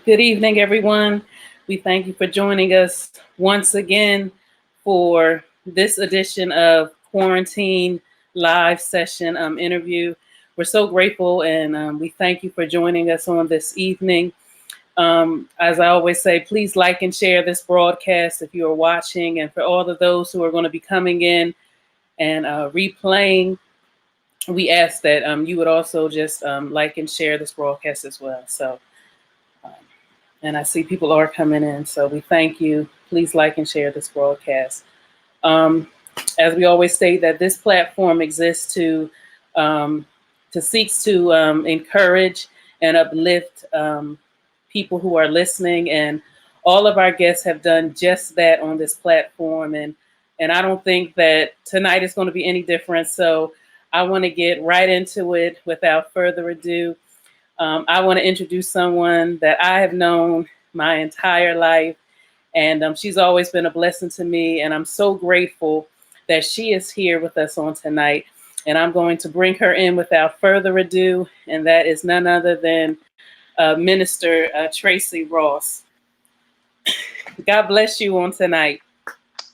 Good evening, everyone. We thank you for joining us once again for this edition of Quarantine Live Session interview. We're so grateful and we thank you for joining us on this evening. As I always say, please like and share this broadcast if you are watching, and for all of those who are going to be coming in and replaying, we ask that you would also just like and share this broadcast as well. So. And I see people are coming in, so we thank you. Please like and share this broadcast. As we always state, that this platform exists to seeks to encourage and uplift people who are listening, and all of our guests have done just that on this platform. And I don't think that tonight is going to be any different. So I want to get right into it without further ado. I want to introduce someone that I have known my entire life, and she's always been a blessing to me, and I'm so grateful that she is here with us on tonight. And I'm going to bring her in without further ado, and that is none other than Minister Tracy Ross. God bless you on tonight.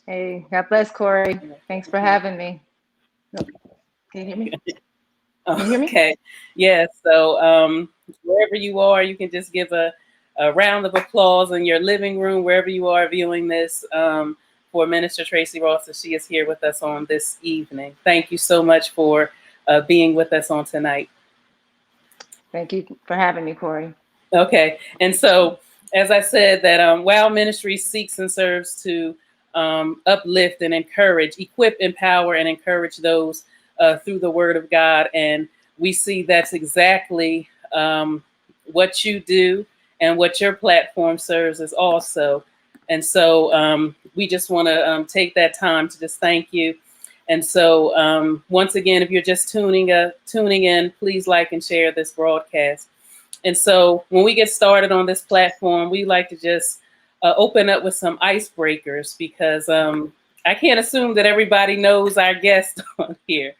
Hey, God bless, Corey. Thanks for having me. Can you hear me? Can you hear me? Okay. Yeah. So wherever you are, you can just give a round of applause in your living room, wherever you are viewing this, for Minister Tracy Ross, as she is here with us on this evening. Thank you so much for being with us on tonight. Thank you for having me, Corey. Okay. And so, as I said, that WOW Ministries seeks and serves to uplift and encourage, equip, empower, and encourage those through the Word of God. And we see that's exactly what you do and what your platform serves as also. And so we just want to take that time to just thank you. And so once again, if you're just tuning in, please like and share this broadcast. And so when we get started on this platform, we like to just open up with some icebreakers, because I can't assume that everybody knows our guest on here.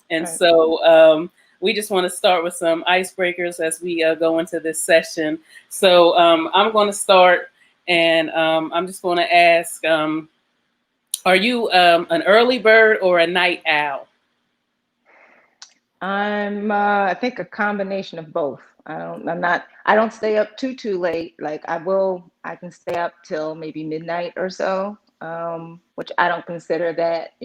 And so we just want to start with some icebreakers as we go into this session. So I'm going to start, and I'm just going to ask, are you an early bird or a night owl? I'm I think a combination of both. I don't stay up too late. Like I can stay up till maybe midnight or so, which I don't consider that,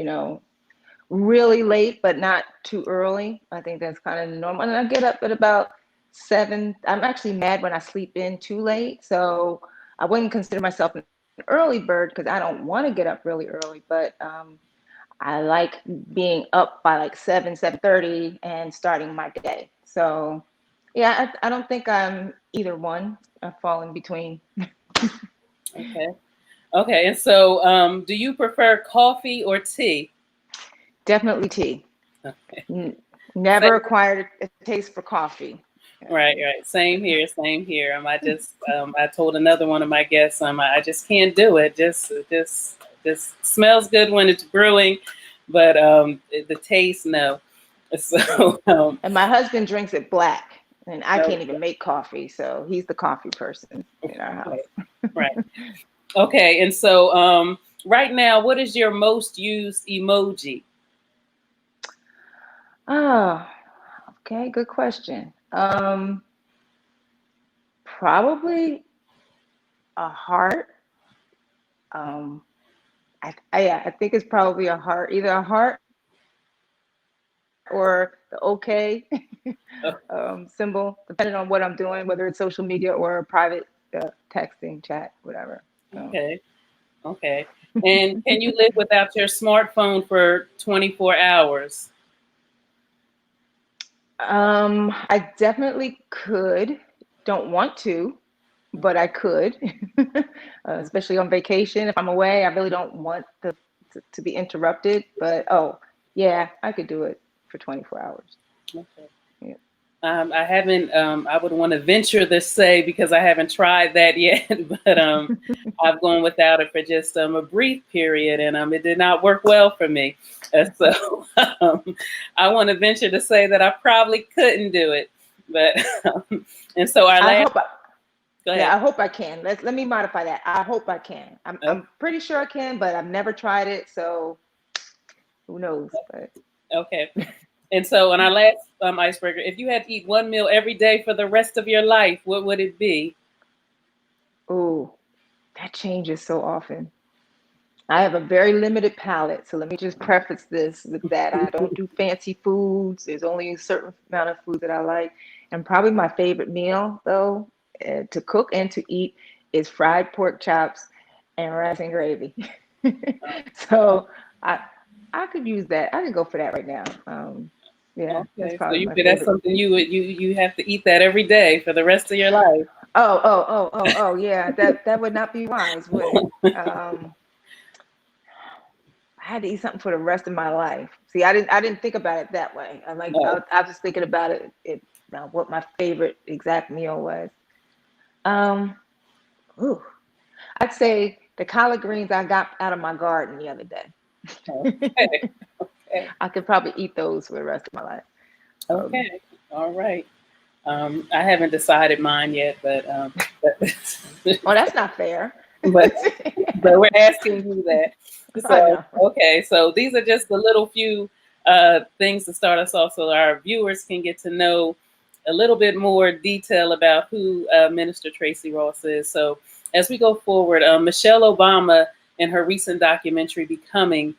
really late, but not too early. I think that's kind of normal. And I get up at about 7. I'm actually mad when I sleep in too late. So I wouldn't consider myself an early bird, because I don't want to get up really early, but I like being up by like 7:30 and starting my day. So yeah, I don't think I'm either one. I fall in between. Okay. And so do you prefer coffee or tea? Definitely tea. Okay. Never acquired a taste for coffee. Right. Same here. I told another one of my guests, I just can't do it. Just smells good when it's brewing, but the taste, no. So and my husband drinks it black, and I can't even make coffee, so he's the coffee person in our house. Right. Okay. And so right now, what is your most used emoji? Oh, okay, good question. Probably a heart. I think it's probably a heart, either a heart or the okay symbol, depending on what I'm doing, whether it's social media or a private texting, chat, whatever. So. Okay. And can you live without your smartphone for 24 hours? I definitely could. Don't want to, but I could, especially on vacation. If I'm away, I really don't want to be interrupted. But yeah, I could do it for 24 hours. Okay. Yeah. I haven't. I would want to venture to say, because I haven't tried that yet, but I've gone without it for just a brief period, and it did not work well for me. So I want to venture to say that I probably couldn't do it, but and so our last. Go Yeah, I ahead. hope I can. Let me modify that. I hope I can. Oh, I'm pretty sure I can, but I've never tried it, so who knows? But okay. And so, on our last icebreaker, if you had to eat one meal every day for the rest of your life, what would it be? oh, that changes so often. I have a very limited palate, so let me just preface this with that. I don't do fancy foods. There's only a certain amount of food that I like. And probably my favorite meal, though, to cook and to eat is fried pork chops and rice and gravy. So I I could use that. I could go for that right now. Yeah, that's Okay, so probably you my said that's favorite. something you have to eat that every day for the rest of your life. Oh, yeah. That would not be wise, would it? I had to eat something for the rest of my life. See, I didn't think about it that way. No. I was just thinking about what my favorite exact meal was. Um, ooh, I'd say the collard greens I got out of my garden the other day. Okay. Okay. I could probably eat those for the rest of my life. Um, Okay. All right. I haven't decided mine yet, but well, that's not fair. but but we're asking you that. I So know. okay, so these are just the little few things to start us off, so our viewers can get to know a little bit more detail about who Minister Tracy Ross is. So as we go forward, Michelle Obama, in her recent documentary "Becoming,"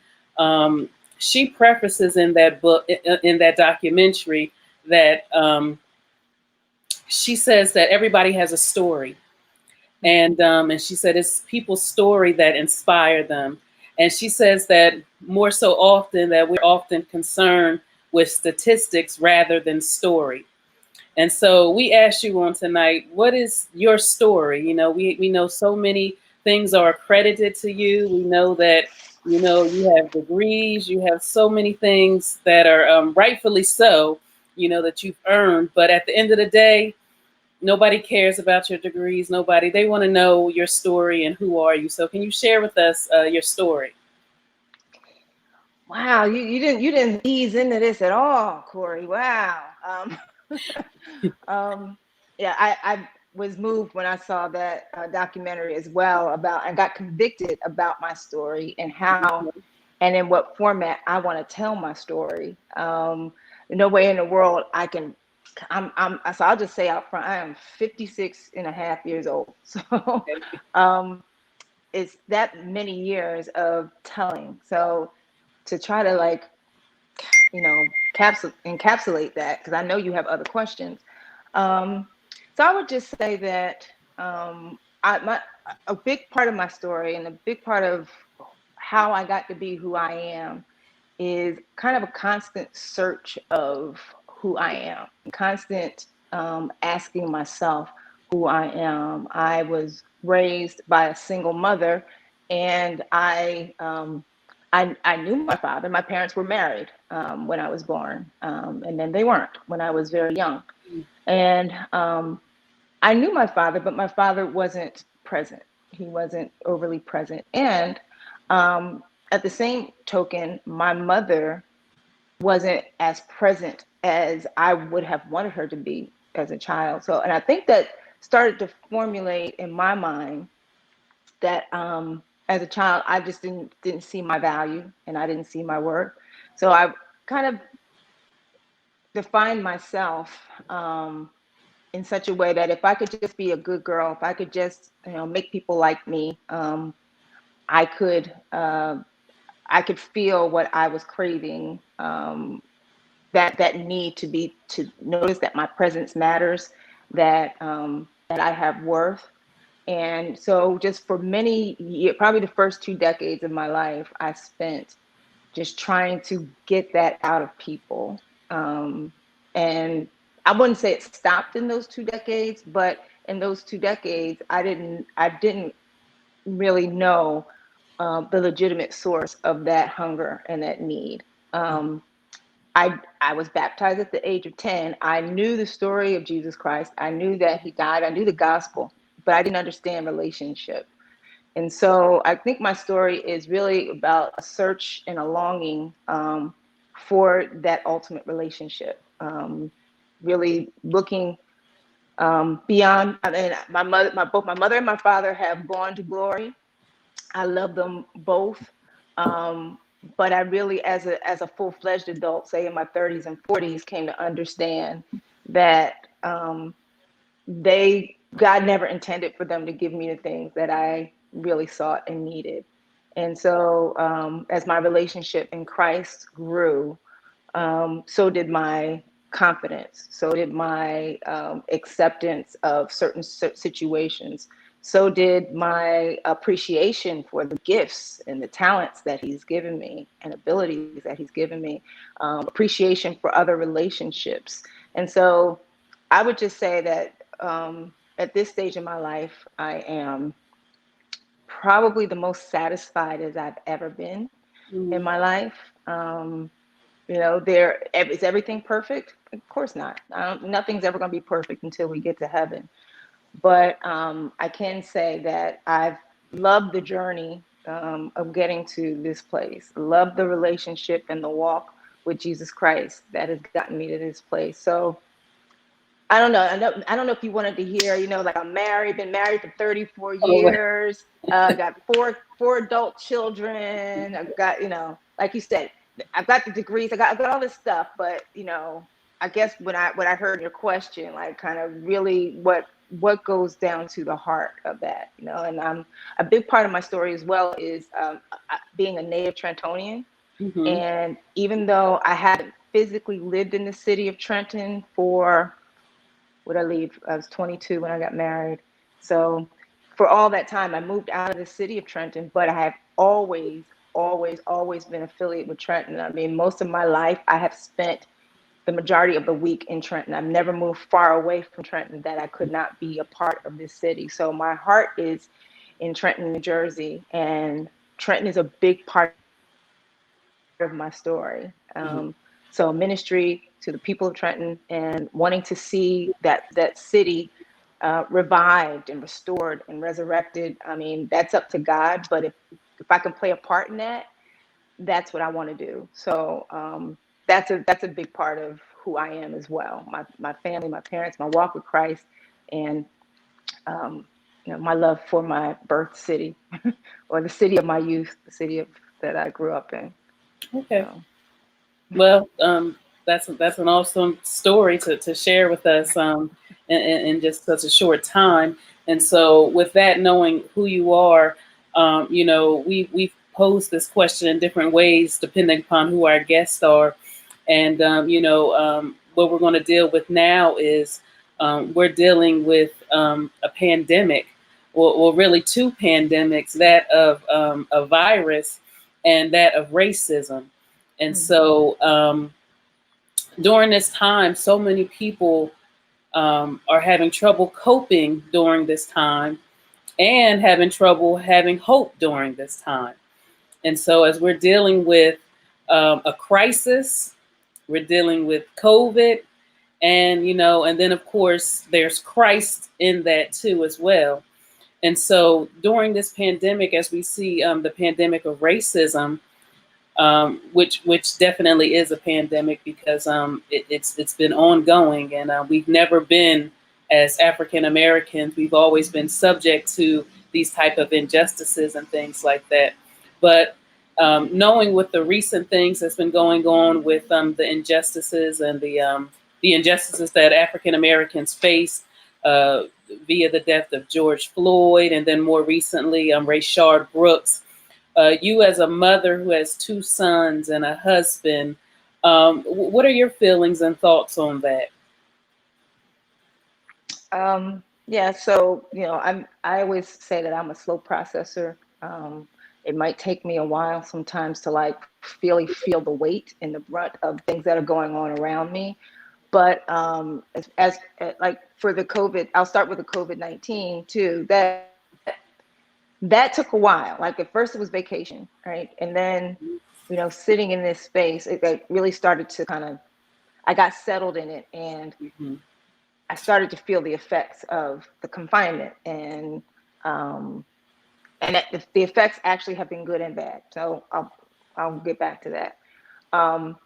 she prefaces in that book, in that documentary, that she says that everybody has a story, and she said it's people's story that inspire them. And she says that more so often that we're often concerned with statistics rather than story. And so we asked you on tonight, what is your story? You know, we know so many things are accredited to you. We know that, you know, you have degrees, you have so many things that are rightfully so, you know, that you've earned. But at the end of the day, nobody cares about your degrees. Nobody. They want to know your story and who are you. So can you share with us your story? Wow, you didn't ease into this at all, Corey. Wow. Um, yeah, I was moved when I saw that documentary as well about and got convicted about my story and how and in what format I want to tell my story. No way in the world I can. So I'll just say out front, I am 56 and a half years old. So Okay. um, it's that many years of telling. So to try to encapsulate that, because I know you have other questions. Um, so I would just say that a big part of my story and a big part of how I got to be who I am is kind of a constant search of who I am, constant asking myself who I am. I was raised by a single mother, and I knew my father. My parents were married when I was born, and then they weren't when I was very young. And I knew my father, but my father wasn't present. He wasn't overly present. And um, at the same token, my mother wasn't as present as I would have wanted her to be as a child. So, and I think that started to formulate in my mind that as a child, I just didn't see my value and I didn't see my worth. So I kind of defined myself in such a way that if I could just be a good girl, if I could just make people like me, I could I could feel what I was craving. That need to notice that my presence matters, that I have worth. And so just for many years, probably the first 2 decades of my life, I spent just trying to get that out of people. And I wouldn't say it stopped in those 2 decades, but in those 2 decades, I didn't really know the legitimate source of that hunger and that need. Um, I was baptized at the age of 10. I knew the story of Jesus Christ. I knew that he died. I knew the gospel, but I didn't understand relationship. And so I think my story is really about a search and a longing for that ultimate relationship. Really looking Beyond, I mean, both my mother and my father have gone to glory. I love them both. Um, but I really, as a full-fledged adult, say in my 30s and 40s, came to understand that God never intended for them to give me the things that I really sought and needed. And so, as my relationship in Christ grew, so did my confidence, so did my acceptance of certain situations, so did my appreciation for the gifts and the talents that he's given me and abilities that he's given me, appreciation for other relationships. And so I would just say that at this stage in my life, I am probably the most satisfied as I've ever been in my life. Is everything perfect? Of course not. Nothing's ever going to be perfect until we get to heaven. But I can say that I've loved the journey of getting to this place. Love the relationship and the walk with Jesus Christ that has gotten me to this place. So I don't know. I don't know if you wanted to hear, like I'm married, been married for 34 Oh, years, got four adult children. I've got, like you said, I've got the degrees, I got all this stuff, but I guess when I heard your question, like kind of really what goes down to the heart of that, and a big part of my story as well is being a native Trentonian. mm-hmm. And even though I haven't physically lived in the city of Trenton for would I leave? I was 22 when I got married. So for all that time, I moved out of the city of Trenton, but I have always, always, always been affiliated with Trenton. I mean, most of my life, I have spent the majority of the week in Trenton. I've never moved far away from Trenton that I could not be a part of this city. So my heart is in Trenton, New Jersey, and Trenton is a big part of my story. Mm-hmm. So ministry to the people of Trenton and wanting to see that city revived and restored and resurrected. I mean, that's up to God, but if I can play a part in that, that's what I want to do. So that's a big part of who I am as well. My family, my parents, my walk with Christ, and um, my love for my birth city or the city of my youth, the city that I grew up in. Okay. So. Well, that's an awesome story to share with us in just such a short time. And so, with that, knowing who you are, we've posed this question in different ways depending upon who our guests are. And what we're going to deal with now is we're dealing with a pandemic, well, really two pandemics: that of a virus and that of racism. And so during this time, so many people are having trouble coping during this time and having trouble having hope during this time. And so, as we're dealing with a crisis, we're dealing with COVID, and then of course, there's Christ in that too, as well. And so, during this pandemic, as we see the pandemic of racism, which definitely is a pandemic because it's been ongoing, and we've never been, as African Americans, we've always been subject to these type of injustices and things like that. But knowing with the recent things that's been going on with the injustices and the injustices that African Americans face uh, via the death of George Floyd, and then more recently Rayshard Brooks. You as a mother who has two sons and a husband, what are your feelings and thoughts on that? Yeah, so I always say that I'm a slow processor. It might take me a while sometimes to like really feel the weight and the brunt of things that are going on around me. But like for the COVID, I'll start with the COVID-19 too. That took a while. Like at first it was vacation, right? And then sitting in this space, it really started to kind of, I got settled in it, and Mm-hmm. I started to feel the effects of the confinement, um, and that the effects actually have been good and bad. So I'll get back to that. Um,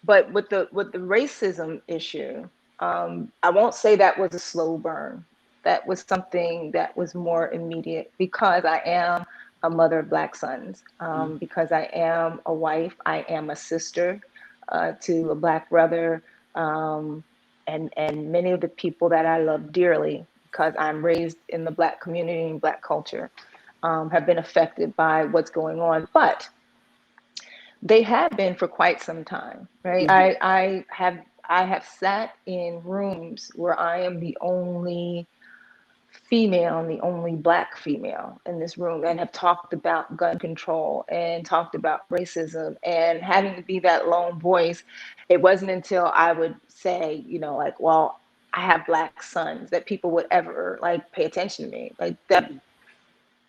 but with the racism issue, I won't say that was a slow burn. That was something that was more immediate because I am a mother of Black sons, because I am a wife, I am a sister to a Black brother, and many of the people that I love dearly because I'm raised in the Black community and Black culture have been affected by what's going on. But they have been for quite some time, right? I have sat in rooms where I am the only female and the only Black female in this room, and have talked about gun control and talked about racism and having to be that lone voice. It wasn't until I would say, like, well, I have Black sons, that people would ever like pay attention to me. Like that,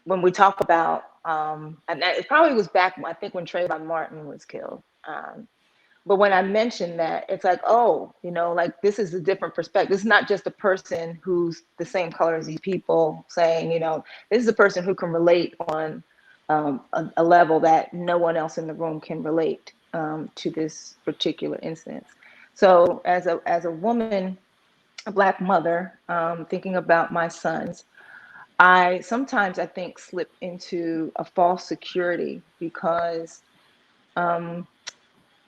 when we talk about, and it probably was back, I think, when Trayvon Martin was killed. But when I mentioned that, it's like, oh, like, this is a different perspective. It's not just a person who's the same color as these people saying, this is a person who can relate on a level that no one else in the room can relate to this particular instance. So as a woman, a Black mother, thinking about my sons, I think slip into a false security because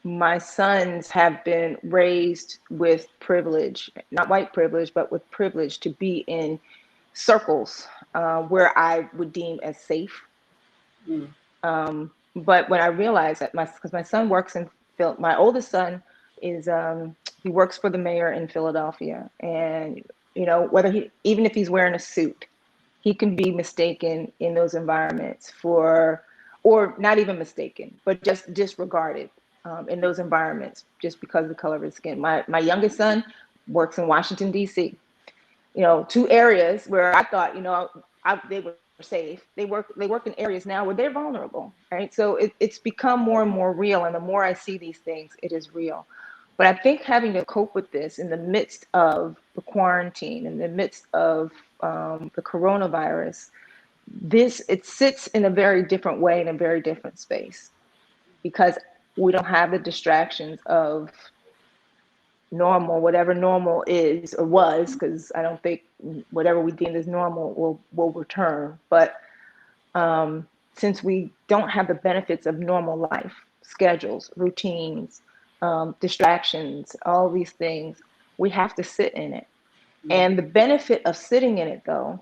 my sons have been raised with privilege, not white privilege, but with privilege to be in circles where I would deem as safe. But when I realized that because my son works in my oldest son is he works for the mayor in Philadelphia, and whether even if he's wearing a suit, he can be mistaken in those environments or not even mistaken, but just disregarded in those environments just because of the color of his skin. My youngest son works in Washington, D.C., two areas where I thought, they were safe. They work in areas now where they're vulnerable, right? So it's become more and more real. And the more I see these things, it is real. But I think having to cope with this in the midst of the quarantine, in the midst of the coronavirus, it sits in a very different way, in a very different space, because we don't have the distractions of normal, whatever normal is or was, because I don't think whatever we deem as normal will return. But since we don't have the benefits of normal life, schedules, routines, distractions, all these things, we have to sit in it. And the benefit of sitting in it, though,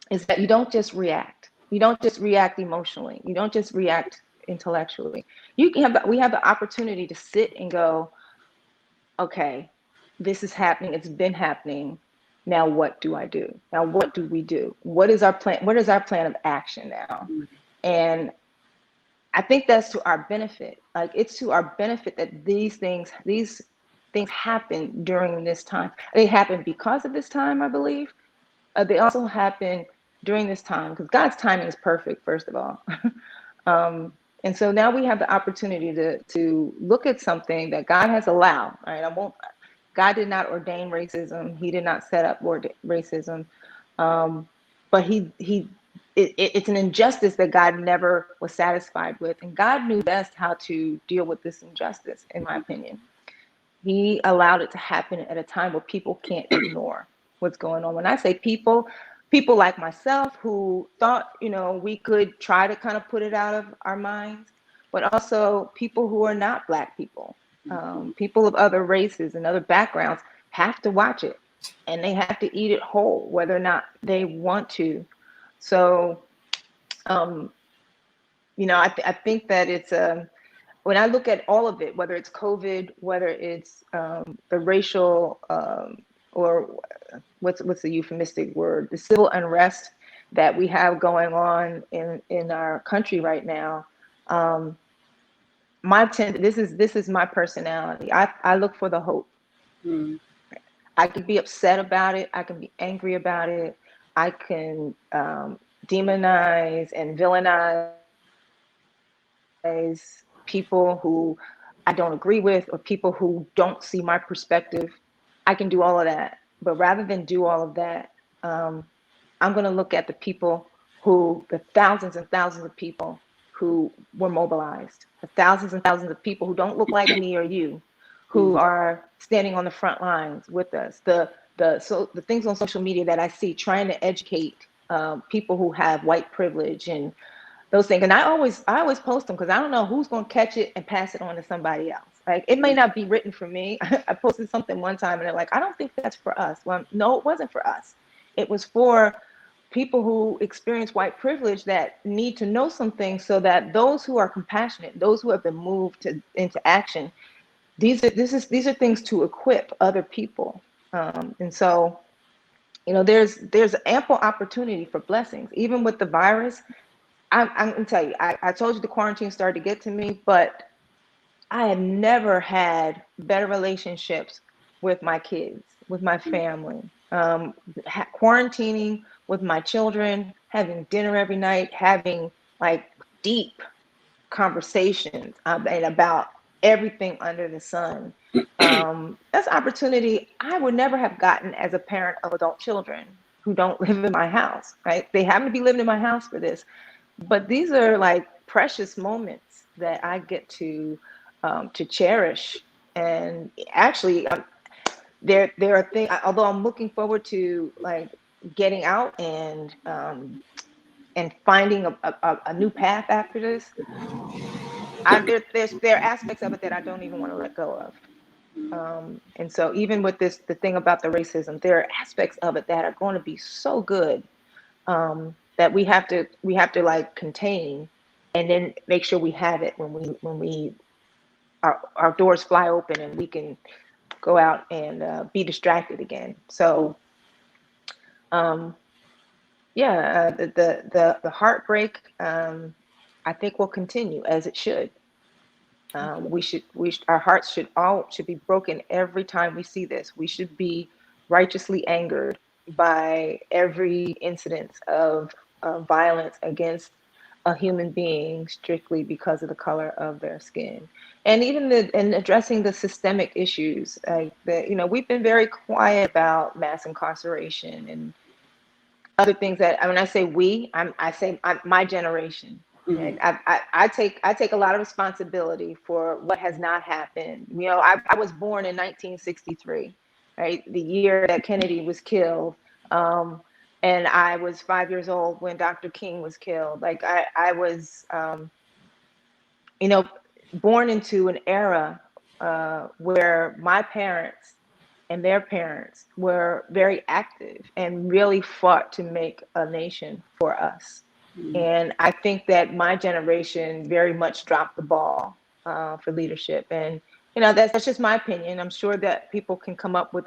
is that you don't just react. You don't just react emotionally. You don't just react intellectually. We have the opportunity to sit and go, okay, this is happening. It's been happening. Now, what do I do? Now, what do we do? What is our plan? What is our plan of action now? And I think that's to our benefit. Like, it's to our benefit that these things happen during this time. They happen because of this time, I believe. They also happen during this time because God's timing is perfect, first of all. And so now we have the opportunity to look at something that God has allowed. Right? God did not ordain racism. He did not set up racism. But it's an injustice that God never was satisfied with. And God knew best how to deal with this injustice, in my opinion. He allowed it to happen at a time where people can't ignore what's going on. When I say people like myself who thought, we could try to kind of put it out of our minds, but also people who are not Black people, people of other races and other backgrounds have to watch it, and they have to eat it whole, whether or not they want to. So, I think that it's when I look at all of it, whether it's COVID, whether it's the racial or what's the euphemistic word, the civil unrest that we have going on in our country right now. This is my personality. I look for the hope. I can be upset about it. I can be angry about it. I can demonize and villainize people who I don't agree with or people who don't see my perspective. I can do all of that. But rather than do all of that, I'm going to look at the thousands and thousands of people who were mobilized, the thousands and thousands of people who don't look like me or you, who are standing on the front lines with us. The things on social media that I see trying to educate people who have white privilege and those things. And I always post them because I don't know who's going to catch it and pass it on to somebody else. Like, it may not be written for me. I posted something one time and they're like, I don't think that's for us. Well, no, it wasn't for us. It was for people who experience white privilege that need to know some things so that those who are compassionate, those who have been moved into action, these are things to equip other people. And so, there's ample opportunity for blessings, even with the virus. I'm gonna tell you, I told you the quarantine started to get to me, but I have never had better relationships with my kids, with my family. Quarantining with my children, having dinner every night, having like deep conversations and about everything under the sun. That's opportunity I would never have gotten as a parent of adult children who don't live in my house, right? They happen to be living in my house for this. But these are like precious moments that I get to cherish. And actually, there are things. Although I'm looking forward to like getting out and finding a new path after this. There are aspects of it that I don't even want to let go of. And so even with the thing about the racism, there are aspects of it that are going to be so good that we have to like contain, and then make sure we have it when our doors fly open and we can go out and be distracted again. So the heartbreak, I think, will continue as it should. Our hearts should be broken every time we see this. We should be righteously angered by every incidence of violence against a human being strictly because of the color of their skin. And even addressing the systemic issues, we've been very quiet about mass incarceration and other things that, when I say we, I say my generation. And I take a lot of responsibility for what has not happened. I was born in 1963, right? The year that Kennedy was killed. And I was 5 years old when Dr. King was killed. Like I was, born into an era where my parents and their parents were very active and really fought to make a nation for us. And I think that my generation very much dropped the ball for leadership. And that's just my opinion. I'm sure that people can come up with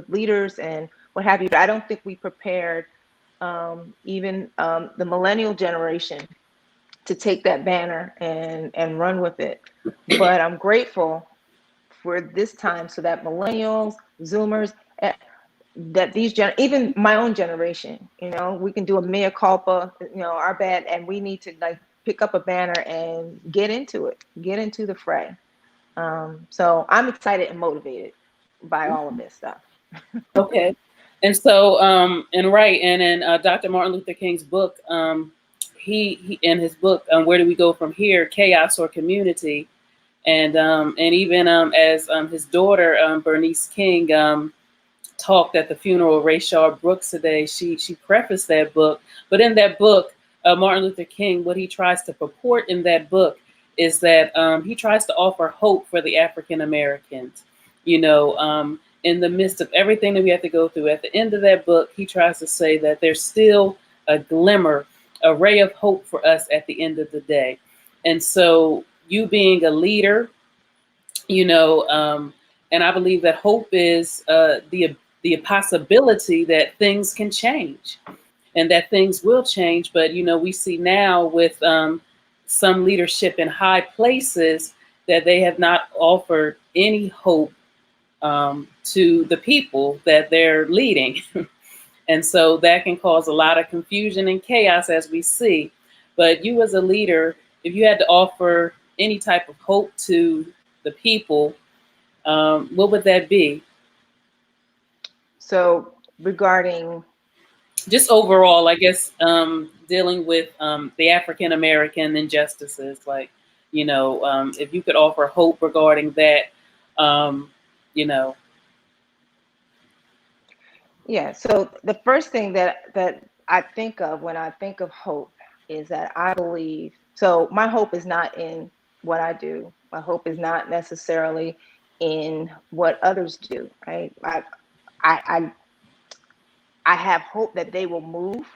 leaders and what have you. But I don't think we prepared even the millennial generation to take that banner and run with it. But I'm grateful for this time so that millennials, Zoomers, that even my own generation, we can do a mea culpa, our bad, and we need to like pick up a banner and get into the fray. So I'm excited and motivated by all of this stuff. Okay. And so, and in Dr. Martin Luther King's book, he in his book, Where Do We Go From Here? Chaos or Community? And even as his daughter, Bernice King, talked at the funeral of Rayshard Brooks today, she prefaced that book. But in that book, Martin Luther King, what he tries to purport in that book is that he tries to offer hope for the African Americans, in the midst of everything that we have to go through. At the end of that book, he tries to say that there's still a glimmer, a ray of hope for us at the end of the day. And so you being a leader, and I believe that hope is the possibility that things can change and that things will change. But, we see now with some leadership in high places that they have not offered any hope to the people that they're leading. And so that can cause a lot of confusion and chaos, as we see. But you as a leader, if you had to offer any type of hope to the people, what would that be? So regarding just overall, I guess, dealing with the African American injustices, like, if you could offer hope regarding that, Um, you know, Yeah. So the first thing that I think of when I think of hope is that I believe. So my hope is not in what I do. My hope is not necessarily in what others do. Right. I I have hope that they will move,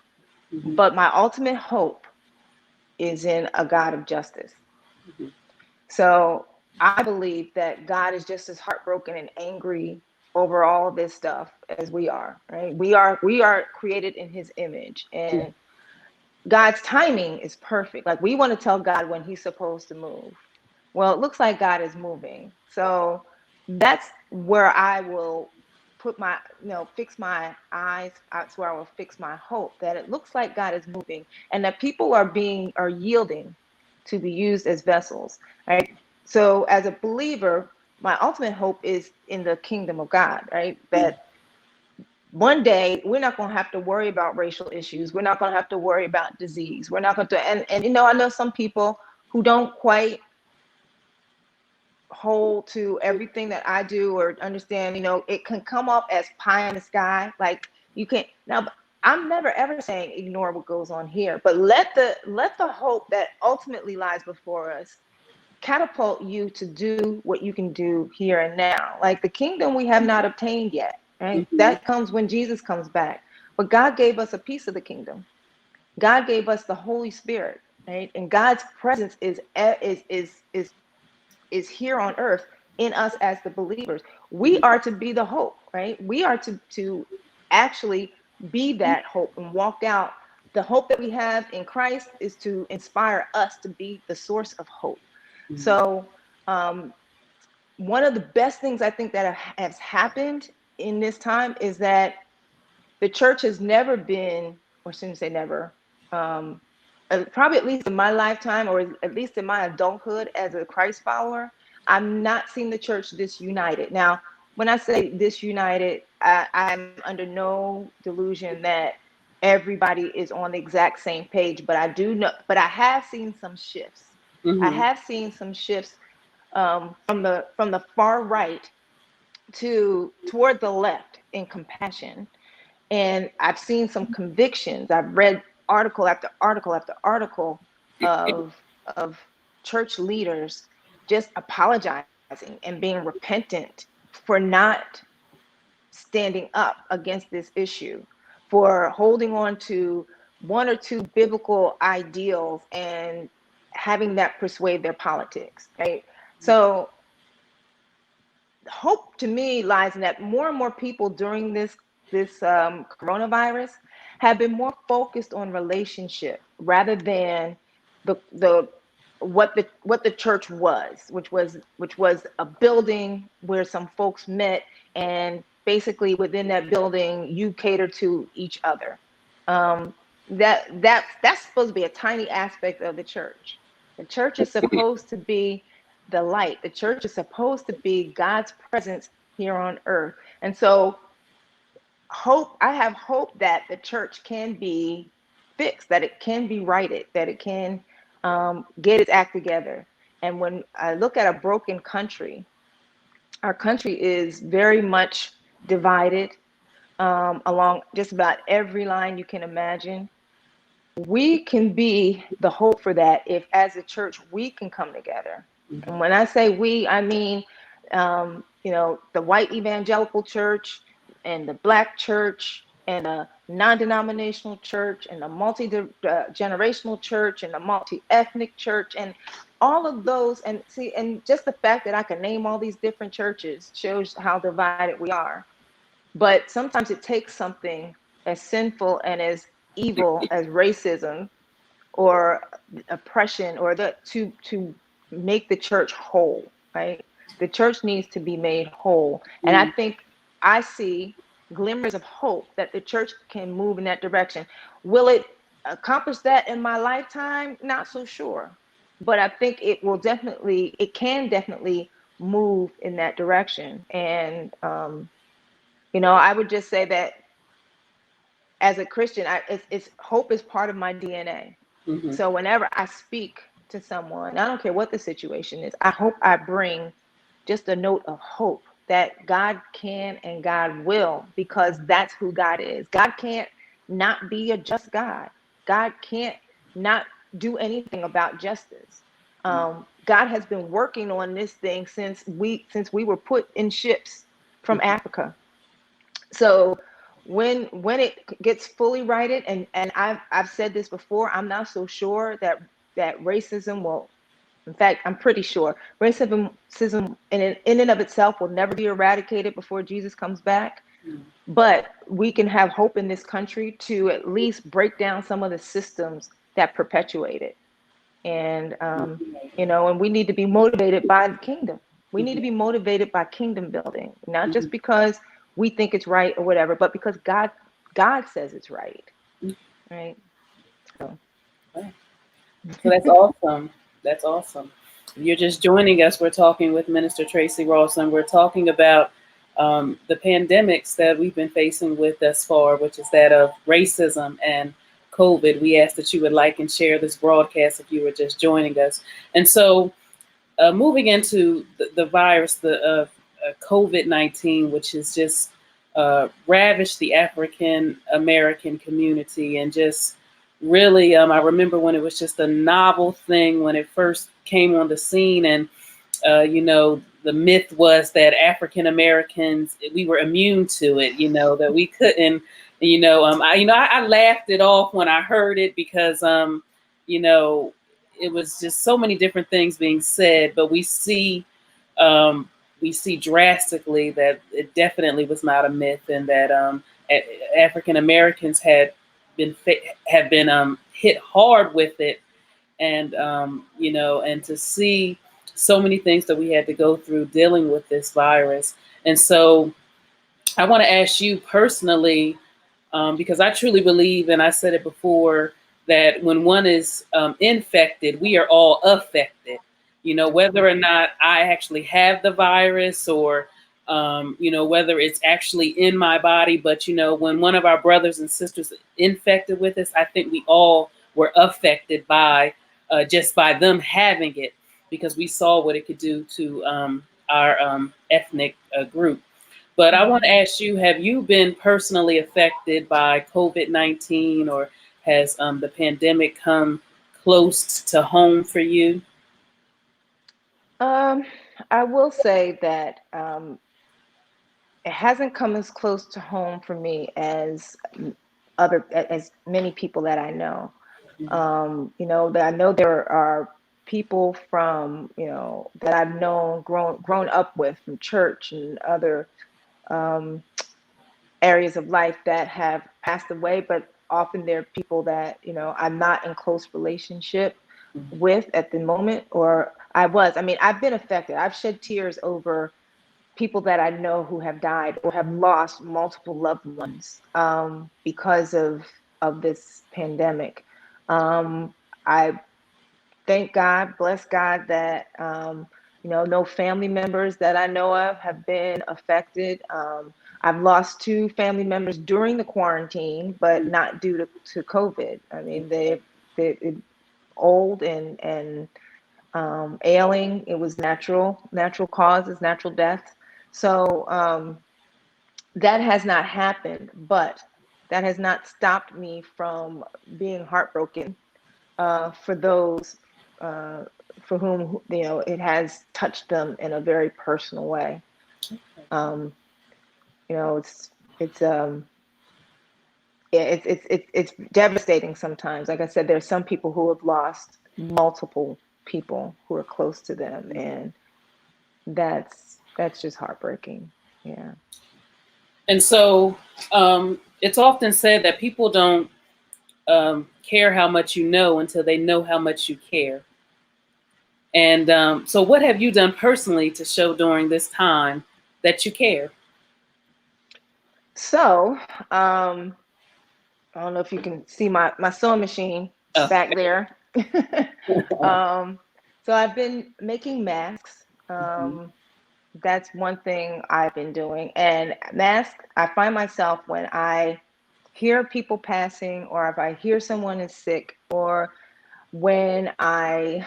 mhm, but my ultimate hope is in a God of justice. mhm, So I believe that God is just as heartbroken and angry over all this stuff as we are, right? We are created in his image, and God's timing is perfect. Like, we want to tell God when he's supposed to move. Well, it looks like God is moving. So that's where I will put my, fix my eyes. That's where I will fix my hope, that it looks like God is moving and that people are yielding to be used as vessels, right? So as a believer, my ultimate hope is in the kingdom of God, right? yeah, That one day we're not going to have to worry about racial issues. We're not going to have to worry about disease. We're not going to, and I know some people who don't quite hold to everything that I do or understand, it can come off as pie in the sky. Like, you can now, I'm never ever saying ignore what goes on here, but let the hope that ultimately lies before us catapult you to do what you can do here and now. Like, the kingdom we have not obtained yet, right? mhm, That comes when Jesus comes back. But God gave us a piece of the kingdom. God gave us the Holy Spirit, right? And God's presence is here on earth in us as the believers. We are to be the hope, right? We are to actually be that hope and walk out the hope that we have in Christ, is to inspire us to be the source of hope. mhm, So one of the best things I think that has happened in this time is that the church has never been, or shouldn't say never, probably at least in my lifetime, or at least in my adulthood as a Christ follower, I've not seen the church disunited. Now, when I say disunited, I'm under no delusion that everybody is on the exact same page, but I do know, but I have seen some shifts. I mhm, have seen some shifts from the far right to toward the left in compassion, and I've seen some convictions. I've read article after article after article of church leaders just apologizing and being repentant for not standing up against this issue, for holding on to one or two biblical ideals and having that persuade their politics, right? So hope to me lies in that more and more people during this coronavirus have been more focused on relationship rather than the what the church was, which was a building where some folks met, and basically within that building you cater to each other. That's supposed to be a tiny aspect of the church. The church is supposed to be the light. The church is supposed to be God's presence here on earth. And so I have hope that the church can be fixed, that it can be righted, that it can get its act together. And when I look at a broken country, our country is very much divided along just about every line you can imagine. We can be the hope for that if, as a church, we can come together. And when I say we, I mean, the white evangelical church and the black church and the non-denominational church and the multi-generational church and the multi-ethnic church and all of those. And see, and just the fact that I can name all these different churches shows how divided we are. But sometimes it takes something as sinful and as evil as racism or oppression or to make the church whole, right? The church needs to be made whole. And I mhm, think I see glimmers of hope that the church can move in that direction. Will it accomplish that in my lifetime? Not so sure. But I think it can definitely move in that direction. And I would just say that as a Christian, it's hope is part of my DNA. mhm, So whenever I speak to someone, I don't care what the situation is, I hope I bring just a note of hope that God can and God will, because that's who God is. God can't not be a just God. God can't not do anything about justice. God has been working on this thing since we were put in ships from Africa. So when it gets fully righted, and I've said this before, I'm not so sure that racism will. In fact, I'm pretty sure racism in and of itself will never be eradicated before Jesus comes back. But we can have hope in this country to at least break down some of the systems that perpetuate it. And and we need to be motivated by the kingdom. We need to be motivated by kingdom building, not just because we think it's right or whatever, but because God says it's right. Right. So that's awesome. That's awesome. If you're just joining us, we're talking with Minister Tracy Ross, and we're talking about the pandemics that we've been facing with thus far, which is that of racism and COVID. We ask that you would like and share this broadcast if you were just joining us. And so moving into the virus, the COVID-19, which has just ravaged the African American community, and just really, I remember when it was just a novel thing when it first came on the scene, and the myth was that African Americans, we were immune to it, that we couldn't, I laughed it off when I heard it because, it was just so many different things being said, but we see drastically that it definitely was not a myth, and that African Americans have been hit hard with it, and and to see so many things that we had to go through dealing with this virus. And so I want to ask you personally, because I truly believe, and I said it before, that when one is infected, we are all affected. Whether or not I actually have the virus, or whether it's actually in my body. But when one of our brothers and sisters infected with us, I think we all were affected by just by them having it, because we saw what it could do to our ethnic group. But I want to ask you, have you been personally affected by COVID-19, or has the pandemic come close to home for you? I will say that it hasn't come as close to home for me as many people that I know. That I know there are people from that I've known, grown up with from church and other areas of life that have passed away, but often they're people that I'm not in close relationship with at the moment, or I was. I mean, I've been affected. I've shed tears over people that I know who have died or have lost multiple loved ones because of this pandemic. I thank God, bless God that no family members that I know of have been affected. I've lost two family members during the quarantine, but not due to COVID. I mean, they old and ailing. It was natural causes, natural death. So that has not happened, but that has not stopped me from being heartbroken for those for whom it has touched them in a very personal way. Um, it's yeah, it's devastating sometimes. Like I said, there's some people who have lost multiple people who are close to them, and that's just heartbreaking. Yeah. And so it's often said that people don't care how much you know until they know how much you care. And so what have you done personally to show during this time that you care? So I don't know if you can see my sewing machine Oh. back there. So I've been making masks. That's one thing I've been doing. And masks, I find myself when I hear people passing, or if I hear someone is sick, or when I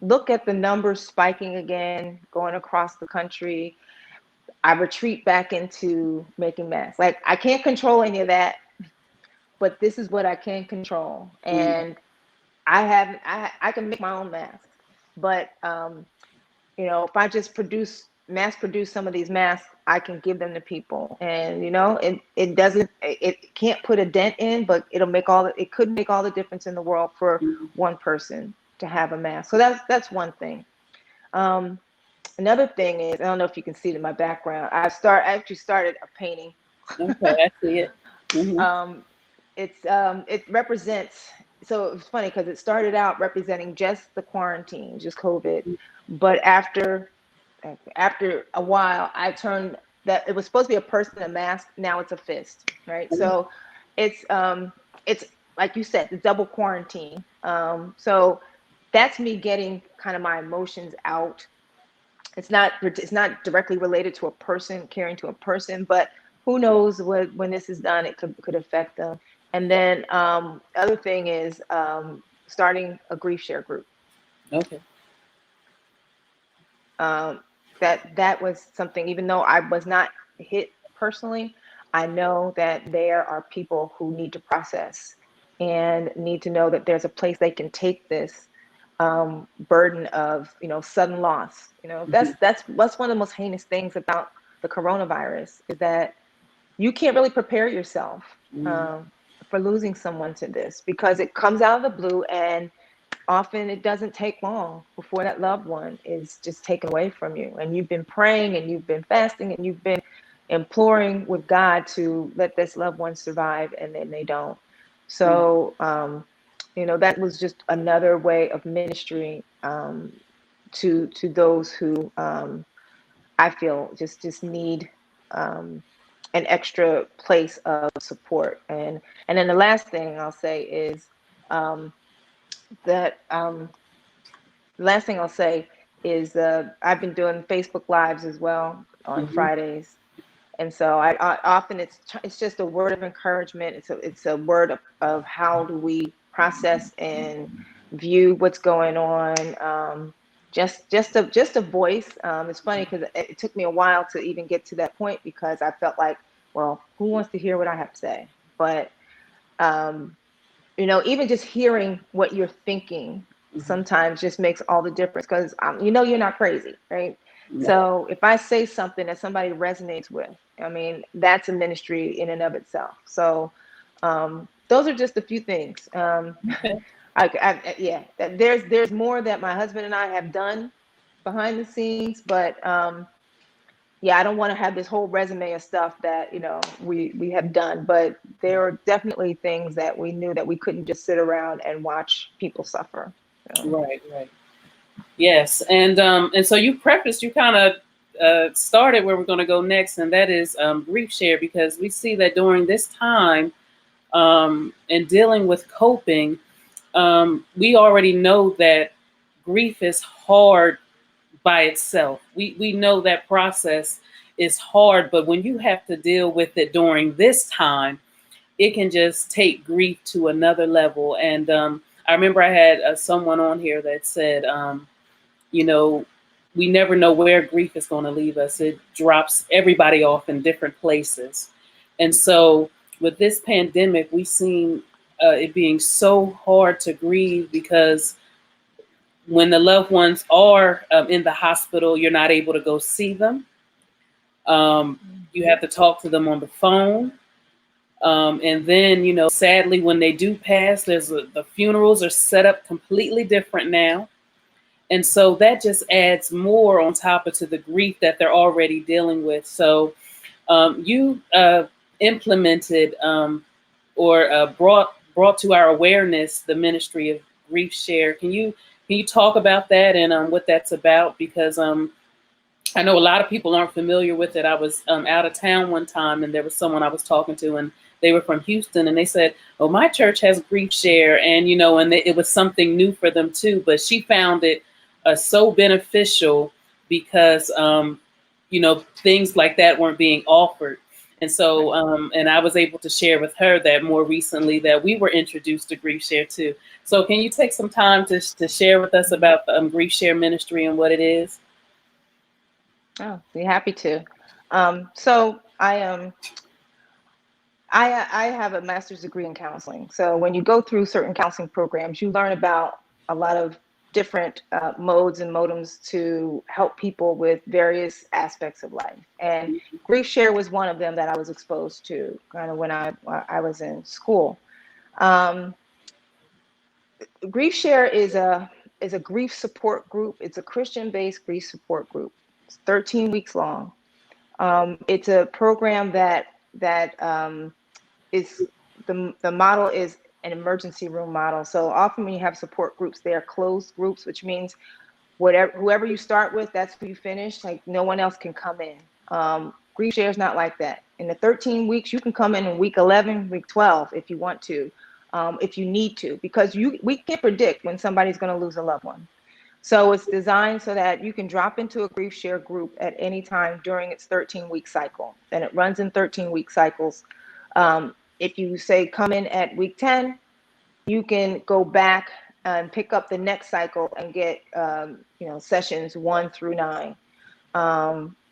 look at the numbers spiking again, going across the country, I retreat back into making masks. Like, I can't control any of that, but this is what I can control. And I can make my own masks, but if I just mass produce some of these masks, I can give them to people. And it can't put a dent in, but it could make all the difference in the world for one person to have a mask. So that's one thing. Another thing is, I don't know if you can see it in my background, I actually started a painting. Okay, I see it. Mm-hmm. It represents, so it's funny because it started out representing just the quarantine, just COVID, but after a while, I turned that it was supposed to be a person, a mask, now it's a fist, right? So it's like you said, the double quarantine. So that's me getting kind of my emotions out. It's not directly related to a person, caring to a person, but who knows when this is done, it could affect them. And then other thing is starting a grief share group. Okay. That was something, even though I was not hit personally, I know that there are people who need to process and need to know that there's a place they can take this burden of sudden loss. That's one of the most heinous things about the coronavirus, is that you can't really prepare yourself for losing someone to this, because it comes out of the blue, and often it doesn't take long before that loved one is just taken away from you. And you've been praying and you've been fasting and you've been imploring with God to let this loved one survive, and then they don't. So, that was just another way of ministry to those who I feel just need an extra place of support. And then the last thing I'll say is that I've been doing Facebook Lives as well on Fridays, and so I often it's just a word of encouragement. It's a word of how do we process and view what's going on. Just a voice. It's funny because it took me a while to even get to that point, because I felt like, well, who wants to hear what I have to say? But even just hearing what you're thinking sometimes just makes all the difference, because you're not crazy, right? No. So if I say something that somebody resonates with, I mean, that's a ministry in and of itself. So those are just a few things. There's more that my husband and I have done behind the scenes, but I don't want to have this whole resume of stuff that we have done, but there are definitely things that we knew that we couldn't just sit around and watch people suffer. Right. Yes, and so you kind of started where we're going to go next, and that is grief share, because we see that during this time and dealing with coping, we already know that grief is hard by itself. We know that process is hard, but when you have to deal with it during this time, it can just take grief to another level. And I remember I had someone on here that said, we never know where grief is going to leave us. It drops everybody off in different places. And so with this pandemic, we've seen it being so hard to grieve, because when the loved ones are in the hospital, you're not able to go see them. You have to talk to them on the phone. And then, sadly, when they do pass, the funerals are set up completely different now. And so that just adds more on top of the grief that they're already dealing with. So you implemented or brought to our awareness the ministry of grief share. Can you talk about that and what that's about? Because I know a lot of people aren't familiar with it. I was out of town one time, and there was someone I was talking to, and they were from Houston, and they said, "Oh, my church has grief share," and it was something new for them too. But she found it so beneficial because things like that weren't being offered. And so, and I was able to share with her that more recently that we were introduced to Grief Share too. So can you take some time to share with us about the Grief Share ministry and what it is? Oh, be happy to. So I have a master's degree in counseling. So when you go through certain counseling programs, you learn about a lot of different modes and modems to help people with various aspects of life. And Grief Share was one of them that I was exposed to kind of when I was in school. Grief Share is a grief support group. It's a Christian-based grief support group. It's 13 weeks long. It's a program that is the model is an emergency room model. So often when you have support groups, they are closed groups, which means whoever you start with, that's who you finish. Like no one else can come in. Grief Share is not like that. In the 13 weeks, you can come in week 11, week 12 if you want to, if you need to, because we can't predict when somebody's going to lose a loved one. So it's designed so that you can drop into a Grief Share group at any time during its 13-week cycle. And it runs in 13-week cycles. If you say come in at week 10, you can go back and pick up the next cycle and get sessions 1 through 9.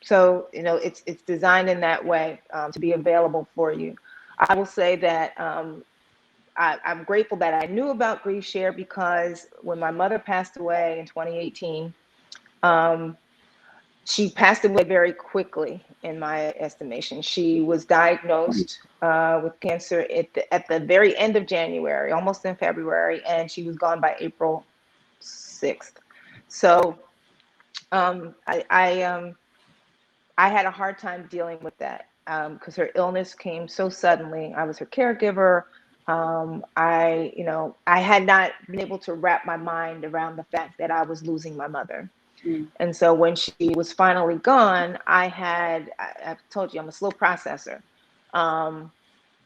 So it's designed in that way to be available for you. I will say that I'm grateful that I knew about Grief Share because when my mother passed away in 2018, she passed away very quickly, in my estimation. She was diagnosed with cancer at the very end of January, almost in February, and she was gone by April 6th. So I had a hard time dealing with that because her illness came so suddenly. I was her caregiver. I had not been able to wrap my mind around the fact that I was losing my mother. And so when she was finally gone, I've told you I'm a slow processor.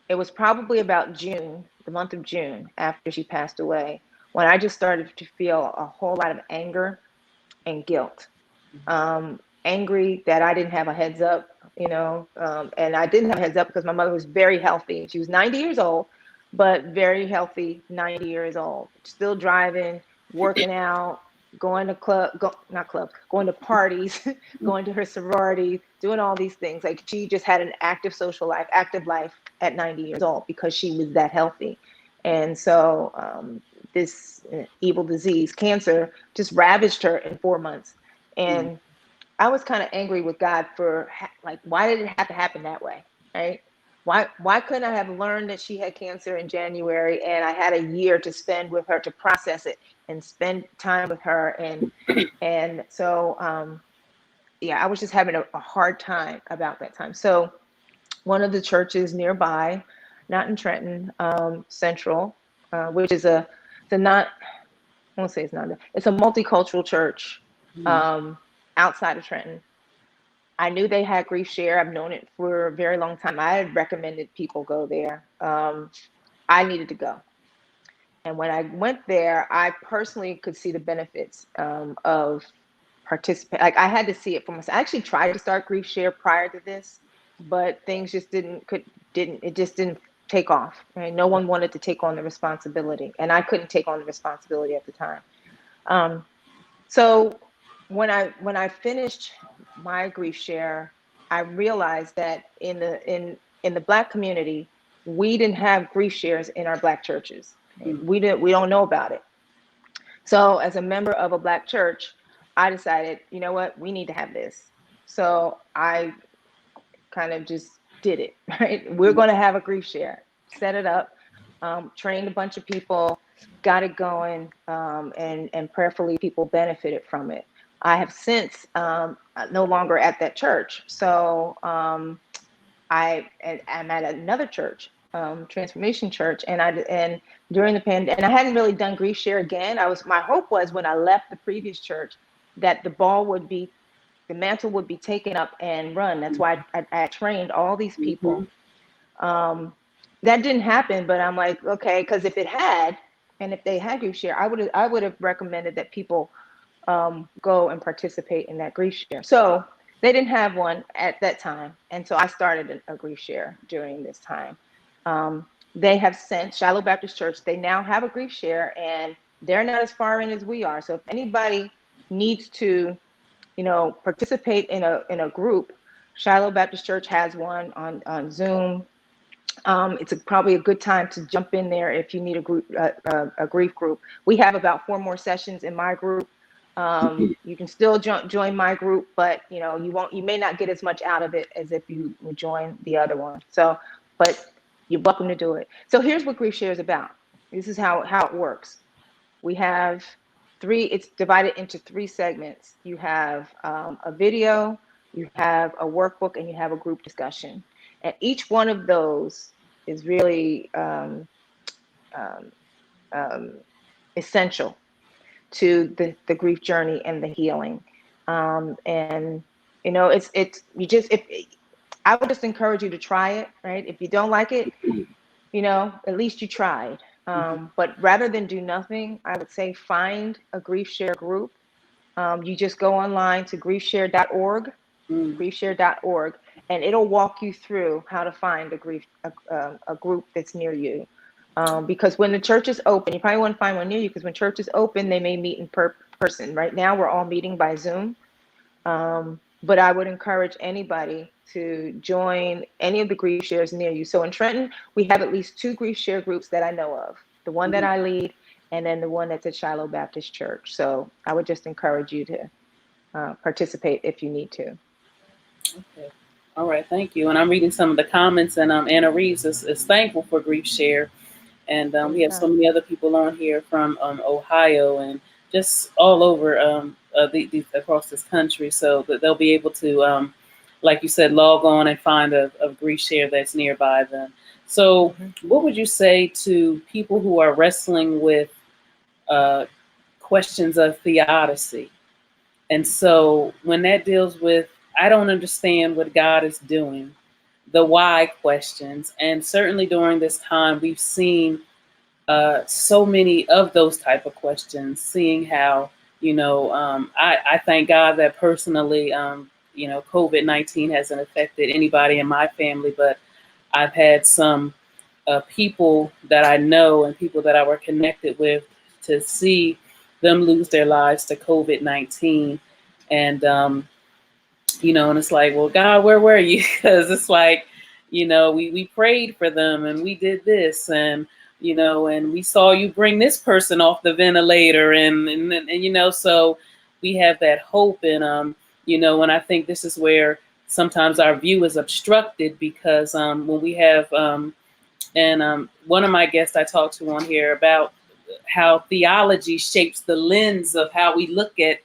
It was probably about June, the month of June, after she passed away, when I just started to feel a whole lot of anger and guilt. Angry that I didn't have a heads up, and I didn't have a heads up because my mother was very healthy. She was 90 years old, but very healthy, 90 years old, still driving, working out, going to going to parties, going to her sorority, doing all these things. Like she just had an active social life, active life at 90 years old because she was that healthy. And so this evil disease, cancer, just ravaged her in 4 months. And I was kind of angry with God for why did it have to happen that way, right? Why couldn't I have learned that she had cancer in January and I had a year to spend with her to process it and spend time with her and so I was just having a hard time about that time. So one of the churches nearby, not in Trenton, Central, which is it's a multicultural church outside of Trenton. I knew they had Grief Share. I've known it for a very long time. I had recommended people go there. I needed to go. And when I went there, I personally could see the benefits of participate. Like I had to see it for myself. I actually tried to start Grief Share prior to this, but things just didn't take off. Right? No one wanted to take on the responsibility, and I couldn't take on the responsibility at the time. So when I finished my Grief Share, I realized that in the Black community, we didn't have Grief Shares in our Black churches. We don't know about it. So as a member of a Black church, I decided, you know what, we need to have this. So I kind of just did it, right? We're going to have a Grief Share, set it up, trained a bunch of people, got it going, and prayerfully people benefited from it. I have since no longer at that church. So I'm at another church, Transformation Church, and during the pandemic, and I hadn't really done Grief Share again. My hope was when I left the previous church that the mantle would be taken up and run. That's why I trained all these people. That didn't happen, but I'm like, okay, because if they had Grief Share, I would have recommended that people go and participate in that Grief Share. So They didn't have one at that time. And so I started a grief share during this time. They have sent Shiloh Baptist Church, they now have a grief share, and they're not as far in as we are. So if anybody needs to, participate in a group, Shiloh Baptist Church has one on Zoom. It's probably a good time to jump in there if you need a group, a grief group. We have about 4 more sessions in my group. You can still join my group, but you may not get as much out of it as if you would join the other one. So, but you're welcome to do it. So here's what grief share is about. This is how it works. We have 3. It's divided into 3 segments. You have a video, you have a workbook, and you have a group discussion. And each one of those is really essential to the grief journey and the healing. And I would just encourage you to try it, right? If you don't like it, at least you tried. But rather than do nothing, I would say find a grief share group. You just go online to griefshare.org, griefshare.org, and it'll walk you through how to find a group that's near you. Because when the church is open, you probably want to find one near you, because when church is open, they may meet in person. Right now, we're all meeting by Zoom. But I would encourage anybody to join any of the grief shares near you. So in Trenton, we have at least 2 grief share groups that I know of. The one that I lead, and then the one that's at Shiloh Baptist Church. So I would just encourage you to participate if you need to. Okay. All right. Thank you. And I'm reading some of the comments, and Anna Reeves is thankful for grief share. And we have so many other people on here from Ohio and just all over across this country, so that they'll be able to, like you said, log on and find a grief share that's nearby them. So what would you say to people who are wrestling with questions of theodicy? And so when that deals with, I don't understand what God is doing, the why questions, and certainly during this time, we've seen so many of those type of questions, seeing how, I thank God that personally, COVID-19 hasn't affected anybody in my family, but I've had some people that I know and people that I were connected with to see them lose their lives to COVID-19. And, and it's like, well, God, where were you? Because it's like, we prayed for them and we did this, and and we saw you bring this person off the ventilator, and so we have that hope. And and I think this is where sometimes our view is obstructed, because when we have one of my guests I talked to on here about how theology shapes the lens of how we look at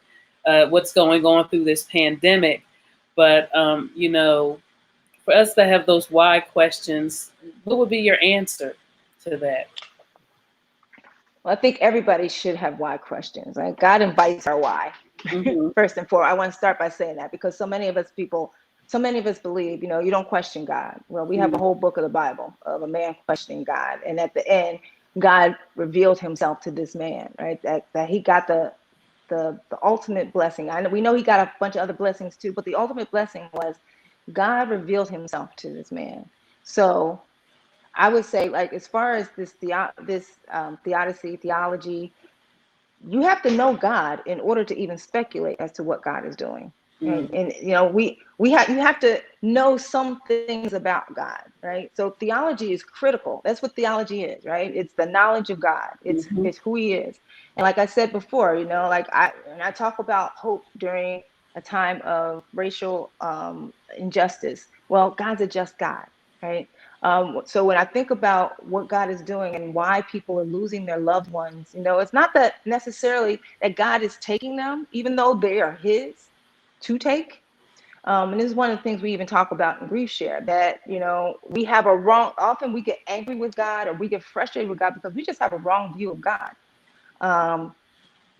what's going on through this pandemic. But for us to have those why questions, what would be your answer to that? Well, I think everybody should have why questions. Right? God invites our why. First and foremost, I want to start by saying that, because so many of us believe, you don't question God. Well, we have a whole book of the Bible of a man questioning God, and at the end, God revealed himself to this man, right? That he got the ultimate blessing. We know he got a bunch of other blessings too, but the ultimate blessing was God revealed himself to this man. So I would say, like, as far as this theology, you have to know God in order to even speculate as to what God is doing. And you have to know some things about God, right? So theology is critical. That's what theology is, right? It's the knowledge of God. It's who he is. And like I said before, I talk about hope during a time of racial injustice. Well, God's a just God, right? So when I think about what God is doing and why people are losing their loved ones, it's not that necessarily that God is taking them, even though they are his to take. And this is one of the things we even talk about in grief share, that, we have often we get angry with God, or we get frustrated with God because we just have a wrong view of God.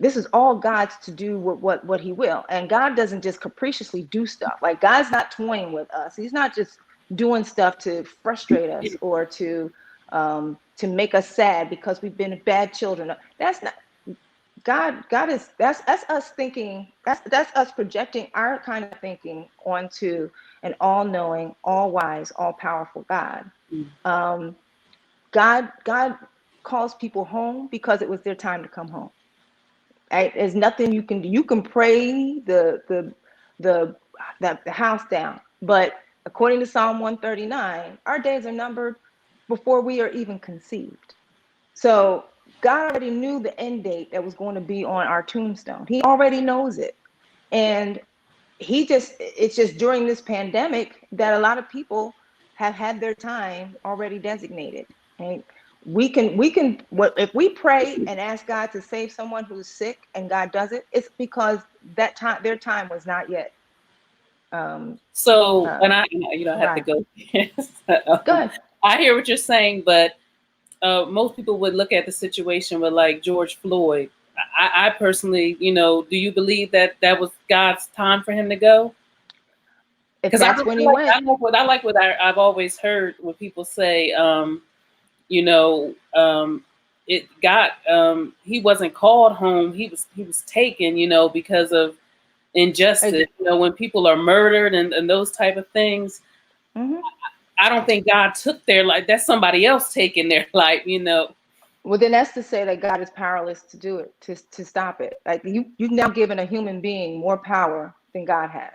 This is all God's to do what he will. And God doesn't just capriciously do stuff. Like, God's not toying with us. He's not just doing stuff to frustrate us or to make us sad because we've been bad children. God is, that's us thinking, that's us projecting our kind of thinking onto an all-knowing, all-wise, all-powerful God. Mm. God calls people home because it was their time to come home. Right? There's nothing you can do. You can pray the the house down, but according to Psalm 139, our days are numbered before we are even conceived. So God already knew the end date that was going to be on our tombstone. He already knows it. And it's just during this pandemic that a lot of people have had their time already designated. Right? If we pray and ask God to save someone who's sick and God does it, it's because that time, their time was not yet So, uh, and I have to arrived. go. um, Good. I hear what you're saying, but most people would look at the situation with like George Floyd. I personally, do you believe that that was God's time for him to go? If Because I that's really when he like, went, I've always heard when people say, you know, it got he wasn't called home. He was taken, because of injustice. When people are murdered and those type of things. mm-hmm. I don't think God took their life. That's somebody else taking their life. Well, then that's to say that God is powerless to do it, to stop it. Like you've now given a human being more power than God has.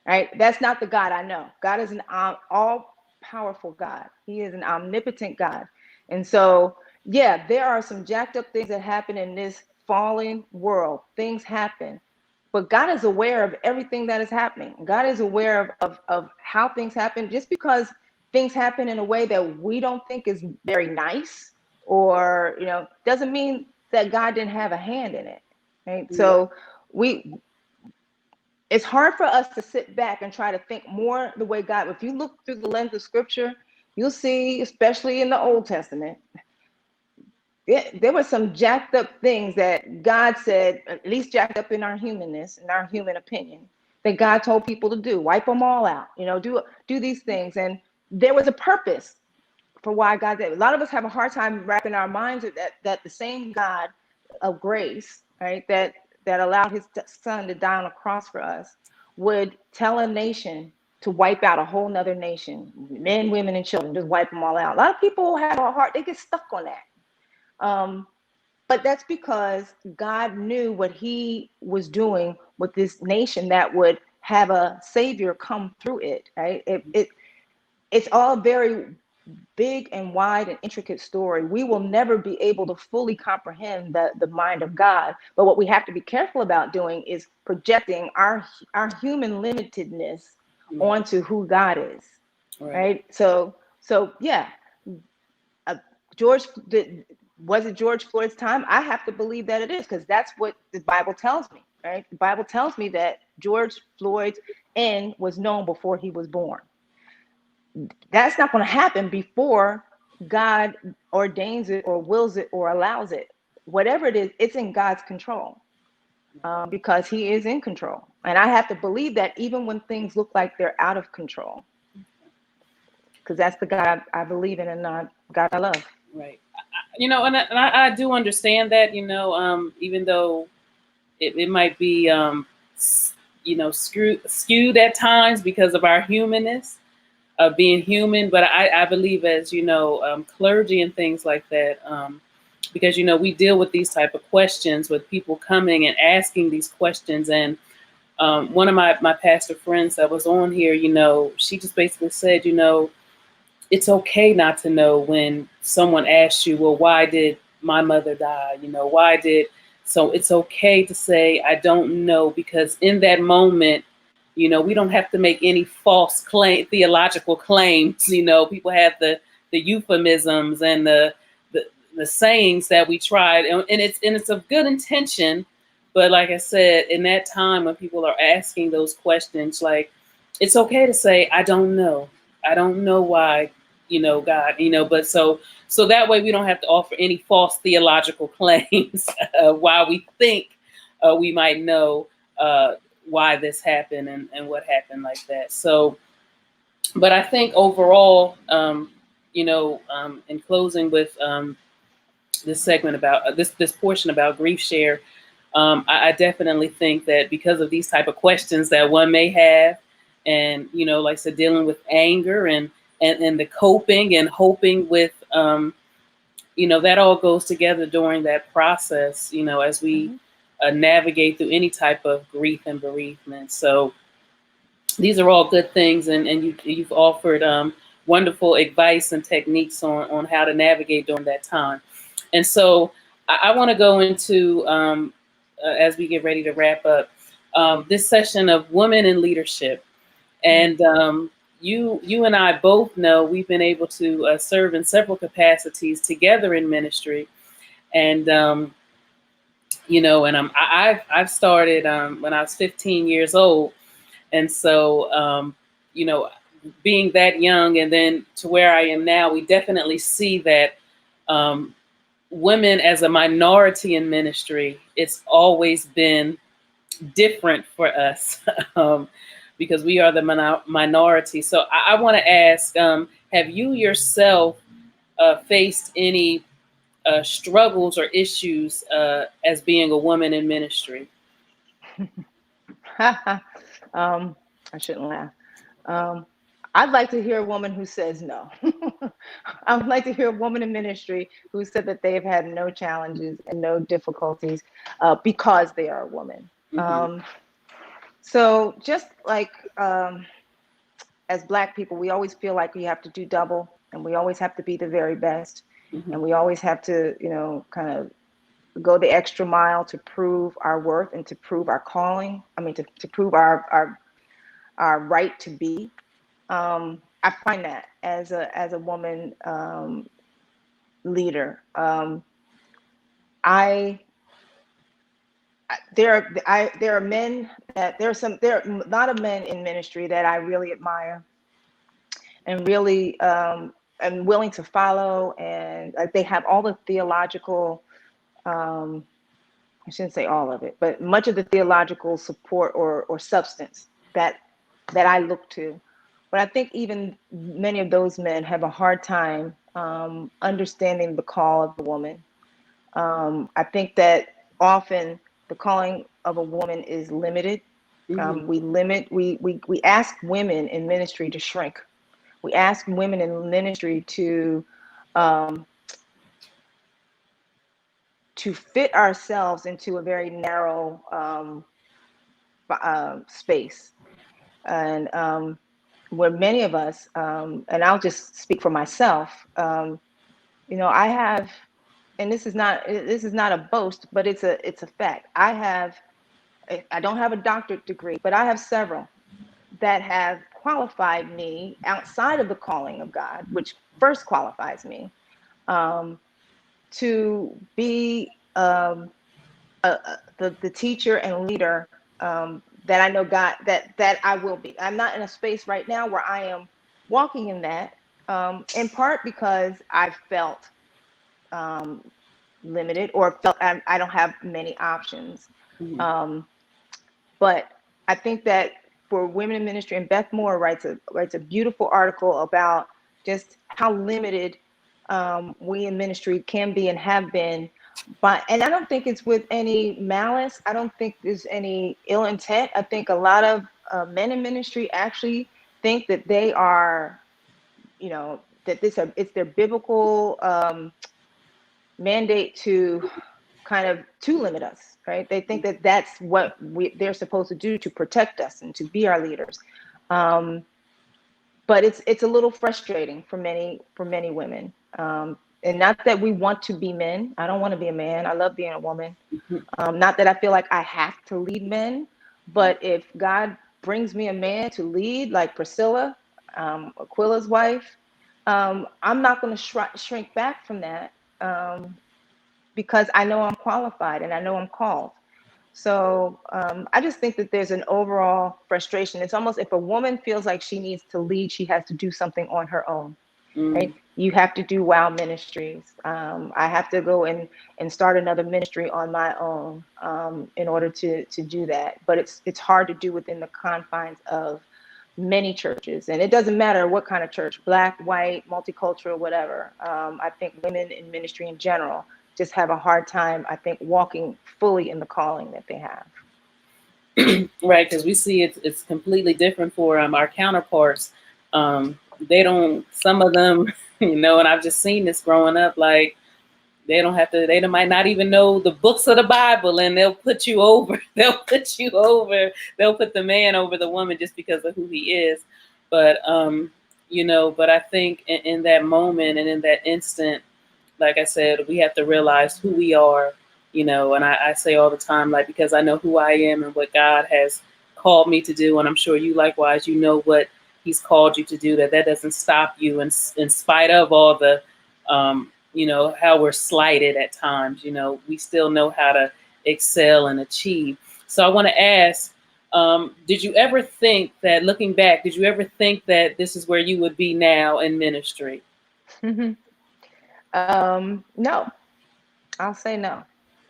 Right? That's not the God I know. God is an all powerful God. He is an omnipotent God. And so, yeah, there are some jacked up things that happen in this fallen world. Things happen. But God is aware of everything that is happening. God is aware of how things happen. Just because things happen in a way that we don't think is very nice, or doesn't mean that God didn't have a hand in it. Right? Yeah. So we it's hard for us to sit back and try to think more the way God. If you look through the lens of scripture, you'll see, especially in the Old Testament, there were some jacked up things that God said, at least jacked up in our humanness, in our human opinion, that God told people to do. Wipe them all out, do these things. And there was a purpose for why God did. A lot of us have a hard time wrapping our minds with that the same God of grace, right, that allowed his son to die on a cross for us, would tell a nation to wipe out a whole nother nation, men, women, and children, just wipe them all out. A lot of people have a heart, they get stuck on that. But that's because God knew what he was doing with this nation that would have a savior come through it, right? It's all very big and wide and intricate story. We will never be able to fully comprehend the mind of God. But what we have to be careful about doing is projecting our human limitedness Right. onto who God is. Right. Right. So yeah, George was it George Floyd's time? I have to believe that it is, because that's what the Bible tells me. Right. The Bible tells me that George Floyd's end was known before he was born. That's not going to happen before God ordains it or wills it or allows it. Whatever it is, it's in God's control, because he is in control. And I have to believe that even when things look like they're out of control, because that's the God I believe in, and God I love. Right. And I do understand that, even though it might be, skewed at times because of our humanness, being human. But I believe, as clergy and things like that, because we deal with these type of questions with people coming and asking these questions. And one of my pastor friends that was on here, she just basically said, it's okay not to know when someone asks you, well, why did my mother die? So it's okay to say, I don't know, because in that moment, we don't have to make any false theological claims. People have the euphemisms and the sayings that we tried, and it's of good intention. But like I said, in that time when people are asking those questions, like, it's okay to say, I don't know. I don't know why, God, but so that way we don't have to offer any false theological claims while we think we might know why this happened and what happened like that. So, but I think overall, in closing with this segment about this portion about grief share, I definitely think that because of these type of questions that one may have, and like I said, dealing with anger and the coping and hoping with, that all goes together during that process. As we navigate through any type of grief and bereavement. So these are all good things, and you've offered wonderful advice and techniques on how to navigate during that time. And so I want to go into, as we get ready to wrap up, this session of women in leadership. And you and I both know we've been able to serve in several capacities together in ministry. And I've started when I was 15 years old. And so, being that young and then to where I am now, we definitely see that women as a minority in ministry, it's always been different for us because we are the minority. So I want to ask, have you yourself faced any struggles or issues as being a woman in ministry? I shouldn't laugh. I'd like to hear a woman who says no. I would like to hear a woman in ministry who said that they've had no challenges and no difficulties because they are a woman. So just like as Black people, we always feel like we have to do double, and we always have to be the very best, and we always have to, kind of go the extra mile to prove our worth and to prove our calling. I mean, to prove our right to be. I find that as a woman leader, there are men that there are a lot of men in ministry that I really admire and really am willing to follow, and like they have all the theological, I shouldn't say all of it, but much of the theological support or substance that I look to. But I think even many of those men have a hard time understanding the call of a woman. I think that often the calling of a woman is limited. We ask women in ministry to shrink. We ask women in ministry to fit ourselves into a very narrow space. And where many of us, and I'll just speak for myself, I have, and this is not a boast, but it's a fact. I don't have a doctorate degree, but I have several that have qualified me outside of the calling of God, which first qualifies me to be the teacher and leader that I know God that I will be. I'm not in a space right now where I am walking in that, in part because I've felt limited or felt I don't have many options. But I think that for women in ministry, and Beth Moore writes a beautiful article about just how limited we in ministry can be and have been. And I don't think it's with any malice. I don't think there's any ill intent. I think a lot of men in ministry actually think that they are, that it's their biblical mandate to kind of to limit us, right? They think that that's what they're supposed to do to protect us and to be our leaders. But it's a little frustrating for many women. And not that we want to be men. I don't want to be a man. I love being a woman. Not that I feel like I have to lead men, but if God brings me a man to lead, like Priscilla, Aquila's wife, I'm not going to shrink back from that because I know I'm qualified and I know I'm called. So I just think that there's an overall frustration. It's almost if a woman feels like she needs to lead, she has to do something on her own. Right? You have to do WOW Ministries. I have to go and start another ministry on my own in order to do that. But it's hard to do within the confines of many churches, and it doesn't matter what kind of church, black, white, multicultural, whatever. I think women in ministry in general just have a hard time, I think, walking fully in the calling that they have. Right, because we see it's completely different for our counterparts. They don't, some of them, and I've just seen this growing up, like they might not even know the books of the Bible, and they'll put you over. They'll put you over. They'll put the man over the woman just because of who he is. But but I think in that moment and in that instant, like I said, we have to realize who we are, and I say all the time, like, because I know who I am and what God has called me to do. And I'm sure you likewise, what he's called you to do, that doesn't stop you in spite of all the, how we're slighted at times, we still know how to excel and achieve. So I want to ask, did you ever think that, looking back, did you ever think that this is where you would be now in ministry? No, I'll say no.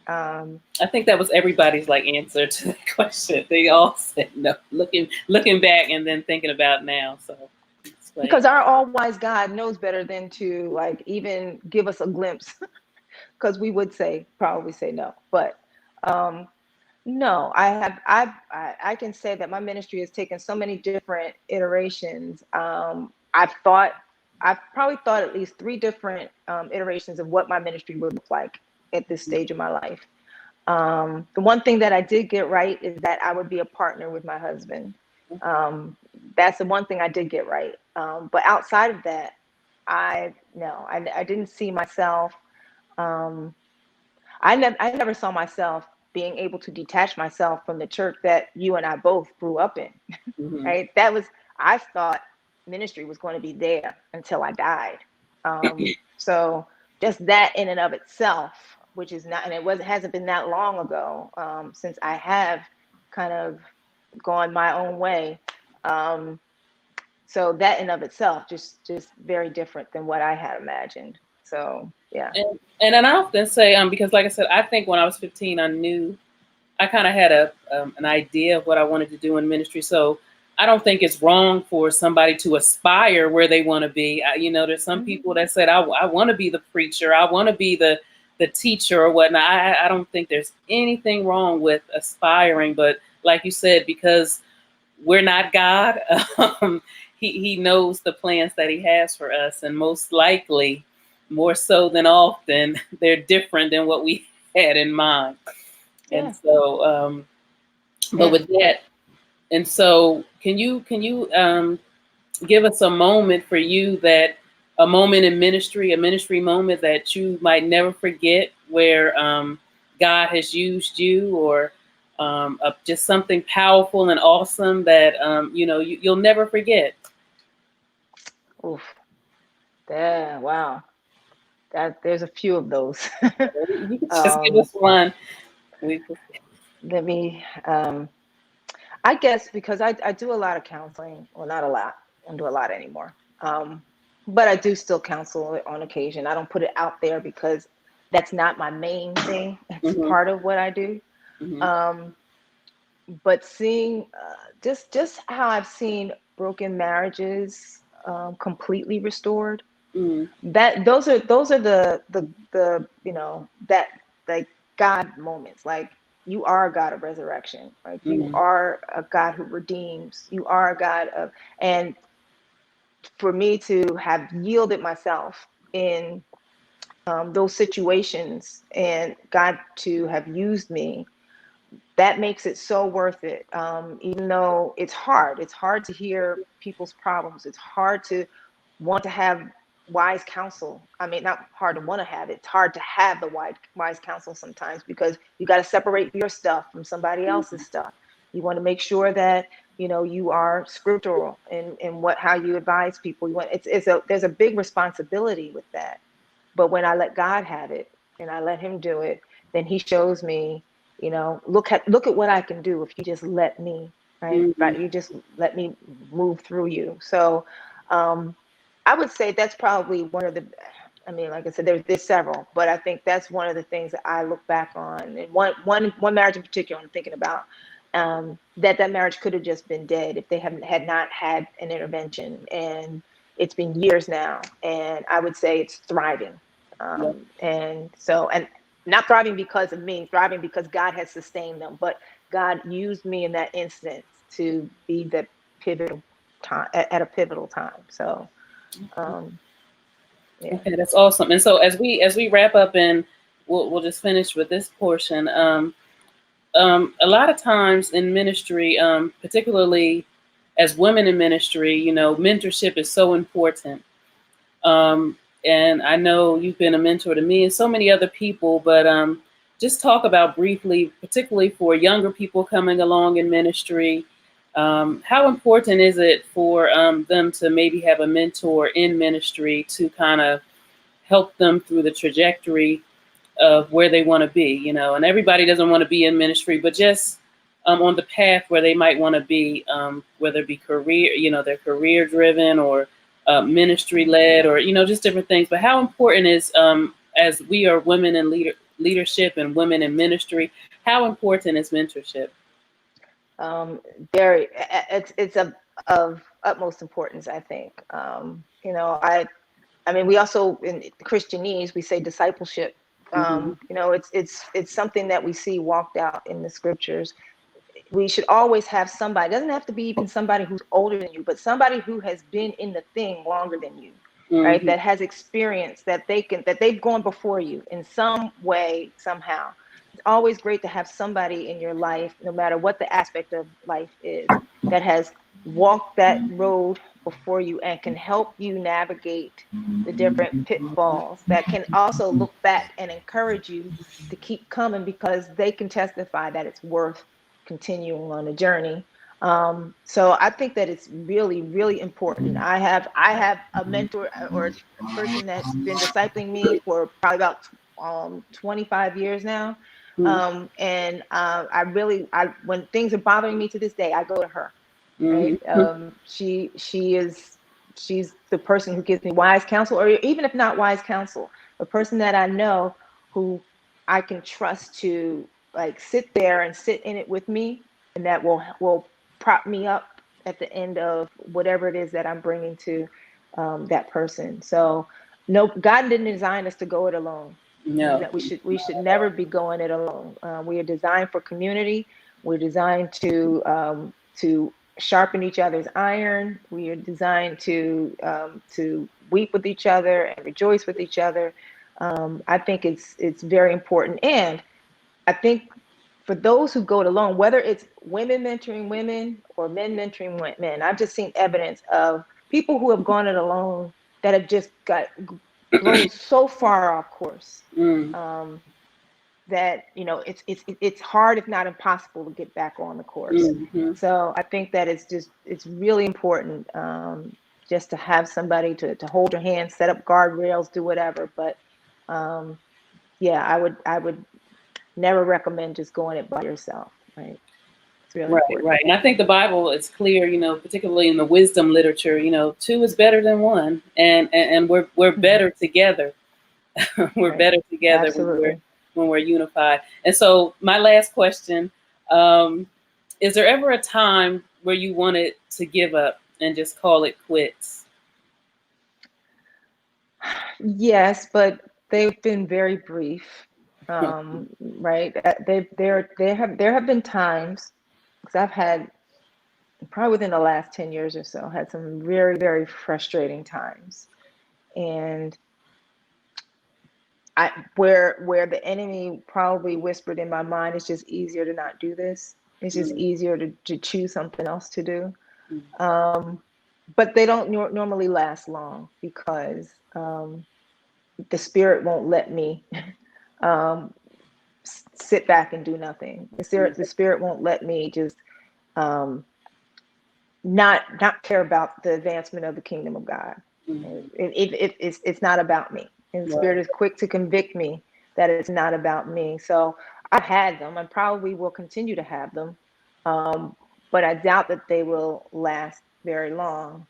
I think that was everybody's answer to that question. They all said no, looking back and then thinking about now. So because our all-wise God knows better than to even give us a glimpse, because we would probably say no. But no, I can say that my ministry has taken so many different iterations. I've probably thought at least 3 different iterations of what my ministry would look like at this stage of my life. The one thing that I did get right is that I would be a partner with my husband. That's the one thing I did get right. But outside of that, I didn't see myself. I never saw myself being able to detach myself from the church that you and I both grew up in. Mm-hmm. Right? I thought ministry was going to be there until I died. So just that in and of itself, which is not, and hasn't been that long ago since I have kind of gone my own way. So that in of itself, just very different than what I had imagined. So yeah. And I often say, because like I said, I think when I was 15, I kind of had an idea of what I wanted to do in ministry. So I don't think it's wrong for somebody to aspire where they want to be. There's some people that said, I want to be the preacher. I want to be the teacher or whatnot. I don't think there's anything wrong with aspiring. But like you said, because we're not God, he knows the plans that he has for us. And most likely, more so than often, they're different than what we had in mind. Yeah. And so, but with that, and so can you give us a moment for you, a moment in ministry, a ministry moment that you might never forget, where God has used you, or just something powerful and awesome that you'll never forget? Oof. Yeah, wow. There's a few of those. You can just give us one. Let me, I guess, because I do a lot of counseling. Well, not a lot. I don't do a lot anymore. But I do still counsel on occasion. I don't put it out there because that's not my main thing. It's part of what I do. But seeing just how I've seen broken marriages completely restored. That those are the that like God moments. Like, you are a God of resurrection. Like, you are a God who redeems. You are a God of, and for me to have yielded myself in those situations, and God to have used me, that makes it so worth it. Even though it's hard to hear people's problems. It's hard to want to have wise counsel. I mean, not hard to want to have it. It's hard to have the wise counsel sometimes, because you got to separate your stuff from somebody else's stuff. You want to make sure that you are scriptural in how you advise people. There's a big responsibility with that. But when I let God have it and I let him do it, then he shows me, look at what I can do if you just let me, right? But you just let me move through you. So I would say that's probably one of the, I mean, like I said, there's several, but I think that's one of the things that I look back on. And one marriage in particular I'm thinking about that marriage could have just been dead if they had not had an intervention. And it's been years now, and I would say it's thriving. And not thriving because of me, thriving because God has sustained them. But God used me in that instance to be the pivotal time at a pivotal time. So, yeah. Okay, that's awesome. And so as we wrap up, and we'll just finish with this portion. A lot of times in ministry, particularly as women in ministry, mentorship is so important. And I know you've been a mentor to me and so many other people, but just talk about briefly, particularly for younger people coming along in ministry, how important is it for them to maybe have a mentor in ministry to kind of help them through the trajectory of where they want to be, and everybody doesn't want to be in ministry, but just on the path where they might want to be, whether it be career, they're career driven or ministry led, or, just different things. But how important is, as we are women in leadership and women in ministry, how important is mentorship? Very, it's of utmost importance, I think. I mean, we also in Christianese we say discipleship. It's something that we see walked out in the scriptures. We should always have somebody. It doesn't have to be even somebody who's older than you, but somebody who has been in the thing longer than you, right? That has experience, that they've gone before you in some way, somehow. It's always great to have somebody in your life, no matter what the aspect of life is, that has walked that road before you and can help you navigate the different pitfalls, that can also look back and encourage you to keep coming because they can testify that it's worth continuing on the journey. So I think that it's really, really important. I have a mentor or a person that's been discipling me for probably about 25 years now. When things are bothering me to this day, I go to her. Right? She's the person who gives me wise counsel, or even if not wise counsel, a person that I know who I can trust to sit there and sit in it with me, and that will prop me up at the end of whatever it is that I'm bringing to that person. So no, God didn't design us to go it alone. No. We should never be going it alone. We are designed for community. We're designed to sharpen each other's iron. We are designed to weep with each other and rejoice with each other. I think it's very important. And I think for those who go it alone, whether it's women mentoring women or men mentoring men, I've just seen evidence of people who have gone it alone that have just got blown so far off course that it's hard, if not impossible, to get back on the course. So I think that it's really important just to have somebody to hold your hand, set up guardrails, do whatever. But yeah, I would never recommend just going it by yourself, right? It's really important. Right. And I think the Bible is clear, particularly in the wisdom literature, two is better than one, and we're better together. We're better together. Absolutely. When we're unified. And so my last question, is there ever a time where you wanted to give up and just call it quits? Yes, but they've been very brief. Right. There have been times, because I've had, probably within the last 10 years or so, had some very, very frustrating times. And where the enemy probably whispered in my mind, it's just easier to not do this. It's just easier to choose something else to do. But they don't normally last long, because the Spirit won't let me sit back and do nothing. The Spirit won't let me just not care about the advancement of the kingdom of God. It's not about me. And the Spirit is quick to convict me that it's not about me. So I've had them, and probably will continue to have them. But I doubt that they will last very long.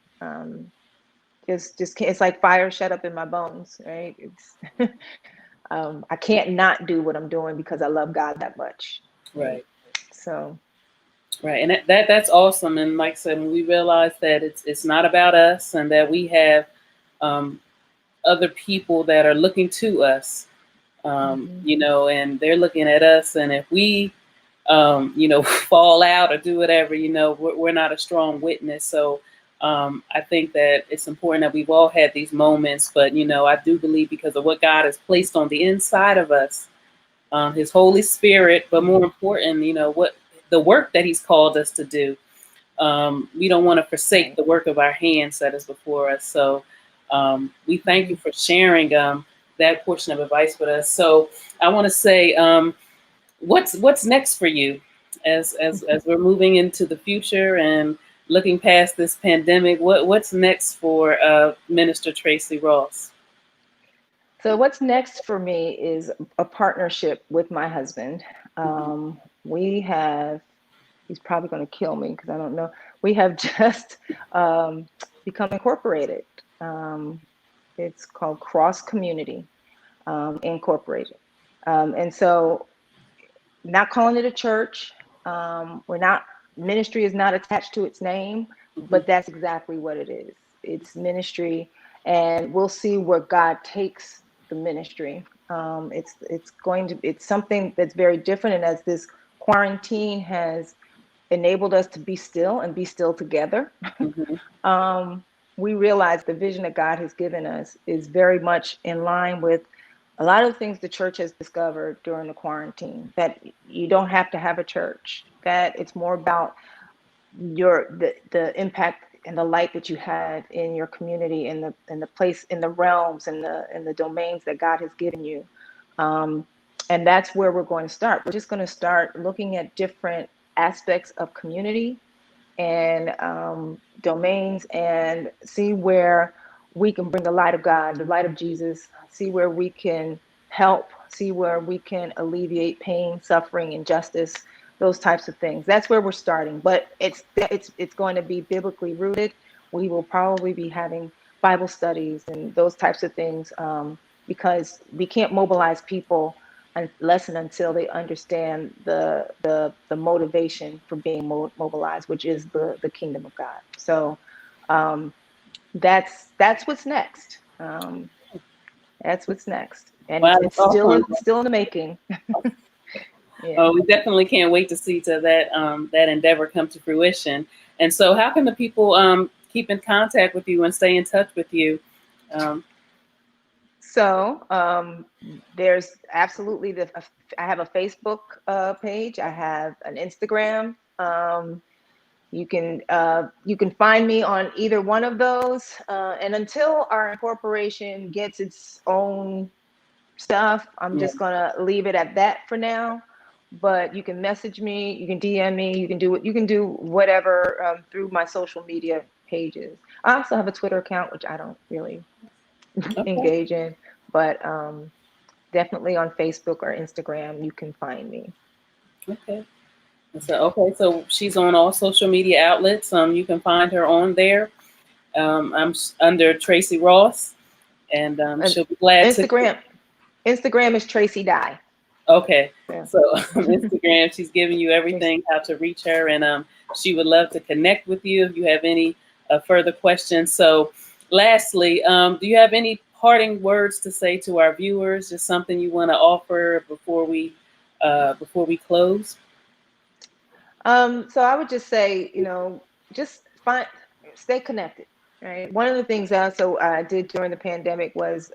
It's like fire shut up in my bones, right? It's I can't not do what I'm doing because I love God that much. Right. So Right, and that's awesome. And like I said, when we realize that it's not about us, and that we have um, other people that are looking to us, Mhm. and they're looking at us, and if we, fall out or do whatever, we're not a strong witness. So I think that it's important that we've all had these moments, but I do believe because of what God has placed on the inside of us, His Holy Spirit, but more important, what the work that He's called us to do. We don't want to forsake Right. the work of our hands that is before us. So we thank you Mhm. for sharing that portion of advice with us. So I want to say, what's next for you as we're moving into the future and looking past this pandemic? What's next for Minister Tracy Ross? So what's next for me is a partnership with my husband. Mhm. We have, he's probably going to kill me because I don't know. We have just become incorporated. Um, it's called Cross Community Incorporated. And so not calling it a church. We're not, ministry is not attached to its name, Mhm. but that's exactly what it is. It's ministry, and we'll see where God takes the ministry. It's something that's very different. And as this quarantine has enabled us to be still and be still together, Mhm. um, we realize the vision that God has given us is very much in line with a lot of the things the church has discovered during the quarantine, that you don't have to have a church, that it's more about the impact and the light that you had in your community, in the place, in the realms, in the domains that God has given you. Um, and that's where we're going to start. We're just going to start looking at different aspects of community and domains, and see where we can bring the light of God, the light of Jesus, see where we can help, see where we can alleviate pain, suffering, injustice, those types of things. That's where we're starting, but it's going to be biblically rooted. We will probably be having Bible studies and those types of things, because we can't mobilize people unless and until they understand the motivation for being mobilized, which is the kingdom of God. So um, that's what's next. That's what's next, and Wow, it's that's awesome. still in the making. Yeah. We definitely can't wait to see to that endeavor come to fruition. And so, how can the people keep in contact with you and stay in touch with you? Um, So there's absolutely I have a Facebook page. I have an Instagram. You can find me on either one of those. And until our incorporation gets its own stuff, I'm yeah. just gonna leave it at that for now. But you can message me, you can DM me, you can do whatever through my social media pages. I also have a Twitter account, which I don't really Okay. engage in, but definitely on Facebook or Instagram, you can find me. Okay. So she's on all social media outlets. You can find her on there. Under Tracy Ross, and And she'll be glad to. Instagram is Tracy Dye. Okay, Yeah. so Instagram, she's giving you everything how to reach her, and she would love to connect with you if you have any further questions. So, lastly, do you have any parting words to say to our viewers? Just something you want to offer before we close? So I would just say, just stay connected, right? One of the things also I did during the pandemic was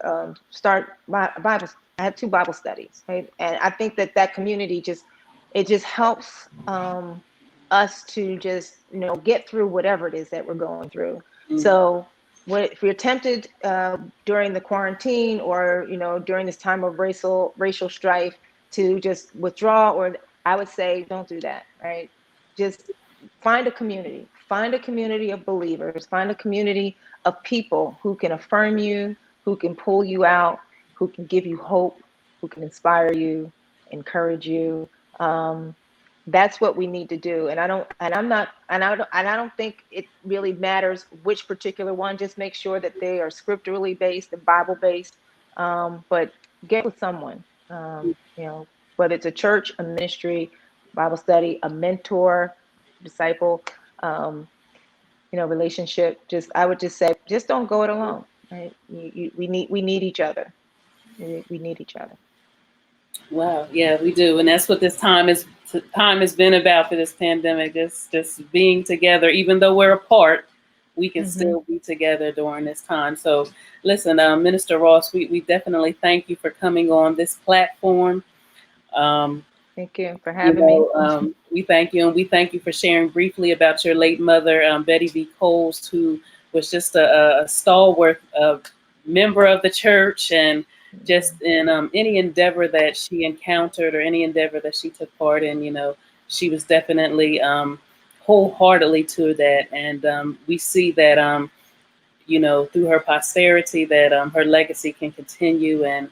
start my Bible. I had two Bible studies, right? And I think that community it just helps us to just, get through whatever it is that we're going through. Mm. So if you're tempted during the quarantine, or, during this time of racial strife, to just withdraw, or I would say don't do that, right? Just find a community of believers, find a community of people who can affirm you, who can pull you out, who can give you hope, who can inspire you, encourage you. um, that's what we need to do. And I don't think it really matters which particular one. Just make sure that they are scripturally based and Bible based. But get with someone, whether it's a church, a ministry, Bible study, a mentor. disciple, relationship. I would just say, just don't go it alone. Right? We need each other. We need each other. Wow, yeah, we do, and that's what this time has been about for this pandemic. Just being together, even though we're apart, we can still be together during this time. So, listen, Minister Ross, we definitely thank you for coming on this platform. Thank you for having me. We thank you, and we thank you for sharing briefly about your late mother, Betty V. Coles, who was just a stalwart member of the church, and just in any endeavor that she encountered or any endeavor that she took part in, she was definitely wholeheartedly to that. And we see that, through her posterity, that her legacy can continue, and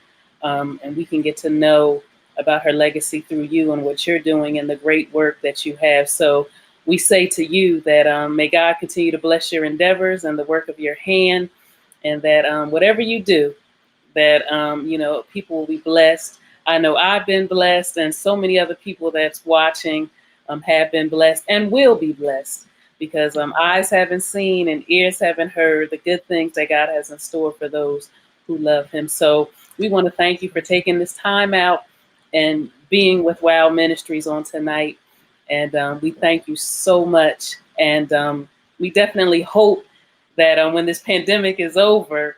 we can get to know about her legacy through you and what you're doing and the great work that you have. So we say to you that may God continue to bless your endeavors and the work of your hand, and that whatever you do, that people will be blessed. I know I've been blessed, and so many other people that's watching have been blessed and will be blessed, because eyes haven't seen and ears haven't heard the good things that God has in store for those who love him. So we want to thank you for taking this time out and being with WOW Ministries on tonight. And we thank you so much. And we definitely hope that when this pandemic is over,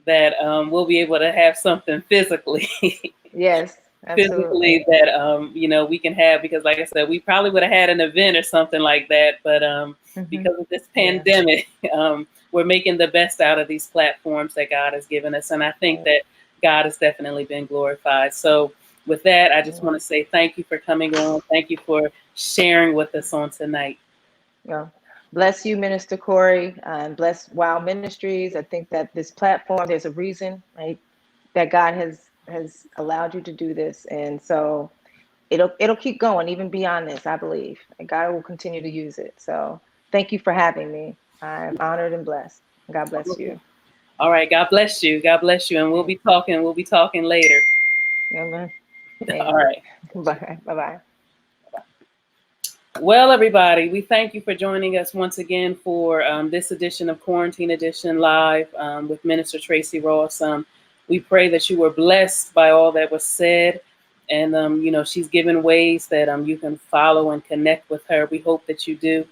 that we'll be able to have something physically. Yes, absolutely. Physically that we can have, because like I said, we probably would have had an event or something like that, but because of this pandemic, we're making the best out of these platforms that God has given us, and I think that God has definitely been glorified. So with that, I just want to say thank you for coming on. Thank you for sharing with us on tonight. Yeah. Bless you, Minister Corey, and bless WOW Ministries. I think that this platform, there's a reason, right, that God has allowed you to do this, and so it'll keep going even beyond this. I believe, and God will continue to use it. So thank you for having me. I'm honored and blessed. God bless you. All right, God bless you. God bless you, and we'll be talking. We'll be talking later. Amen. All right. Bye. Bye. Well, everybody, we thank you for joining us once again for this edition of Quarantine Edition Live with Minister Tracy Ross. We pray that you were blessed by all that was said. And, she's given ways that you can follow and connect with her. We hope that you do.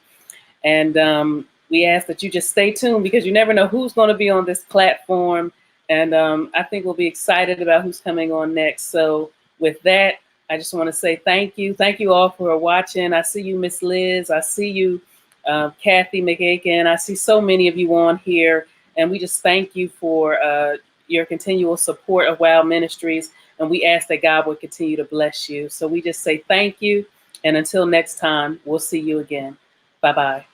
And we ask that you just stay tuned, because you never know who's going to be on this platform. And I think we'll be excited about who's coming on next. So with that, I just want to say thank you. Thank you all for watching. I see you, Miss Liz. I see you, Kathy McAkin. I see so many of you on here. And we just thank you for your continual support of WOW Ministries. And we ask that God will continue to bless you. So we just say thank you. And until next time, we'll see you again. Bye-bye.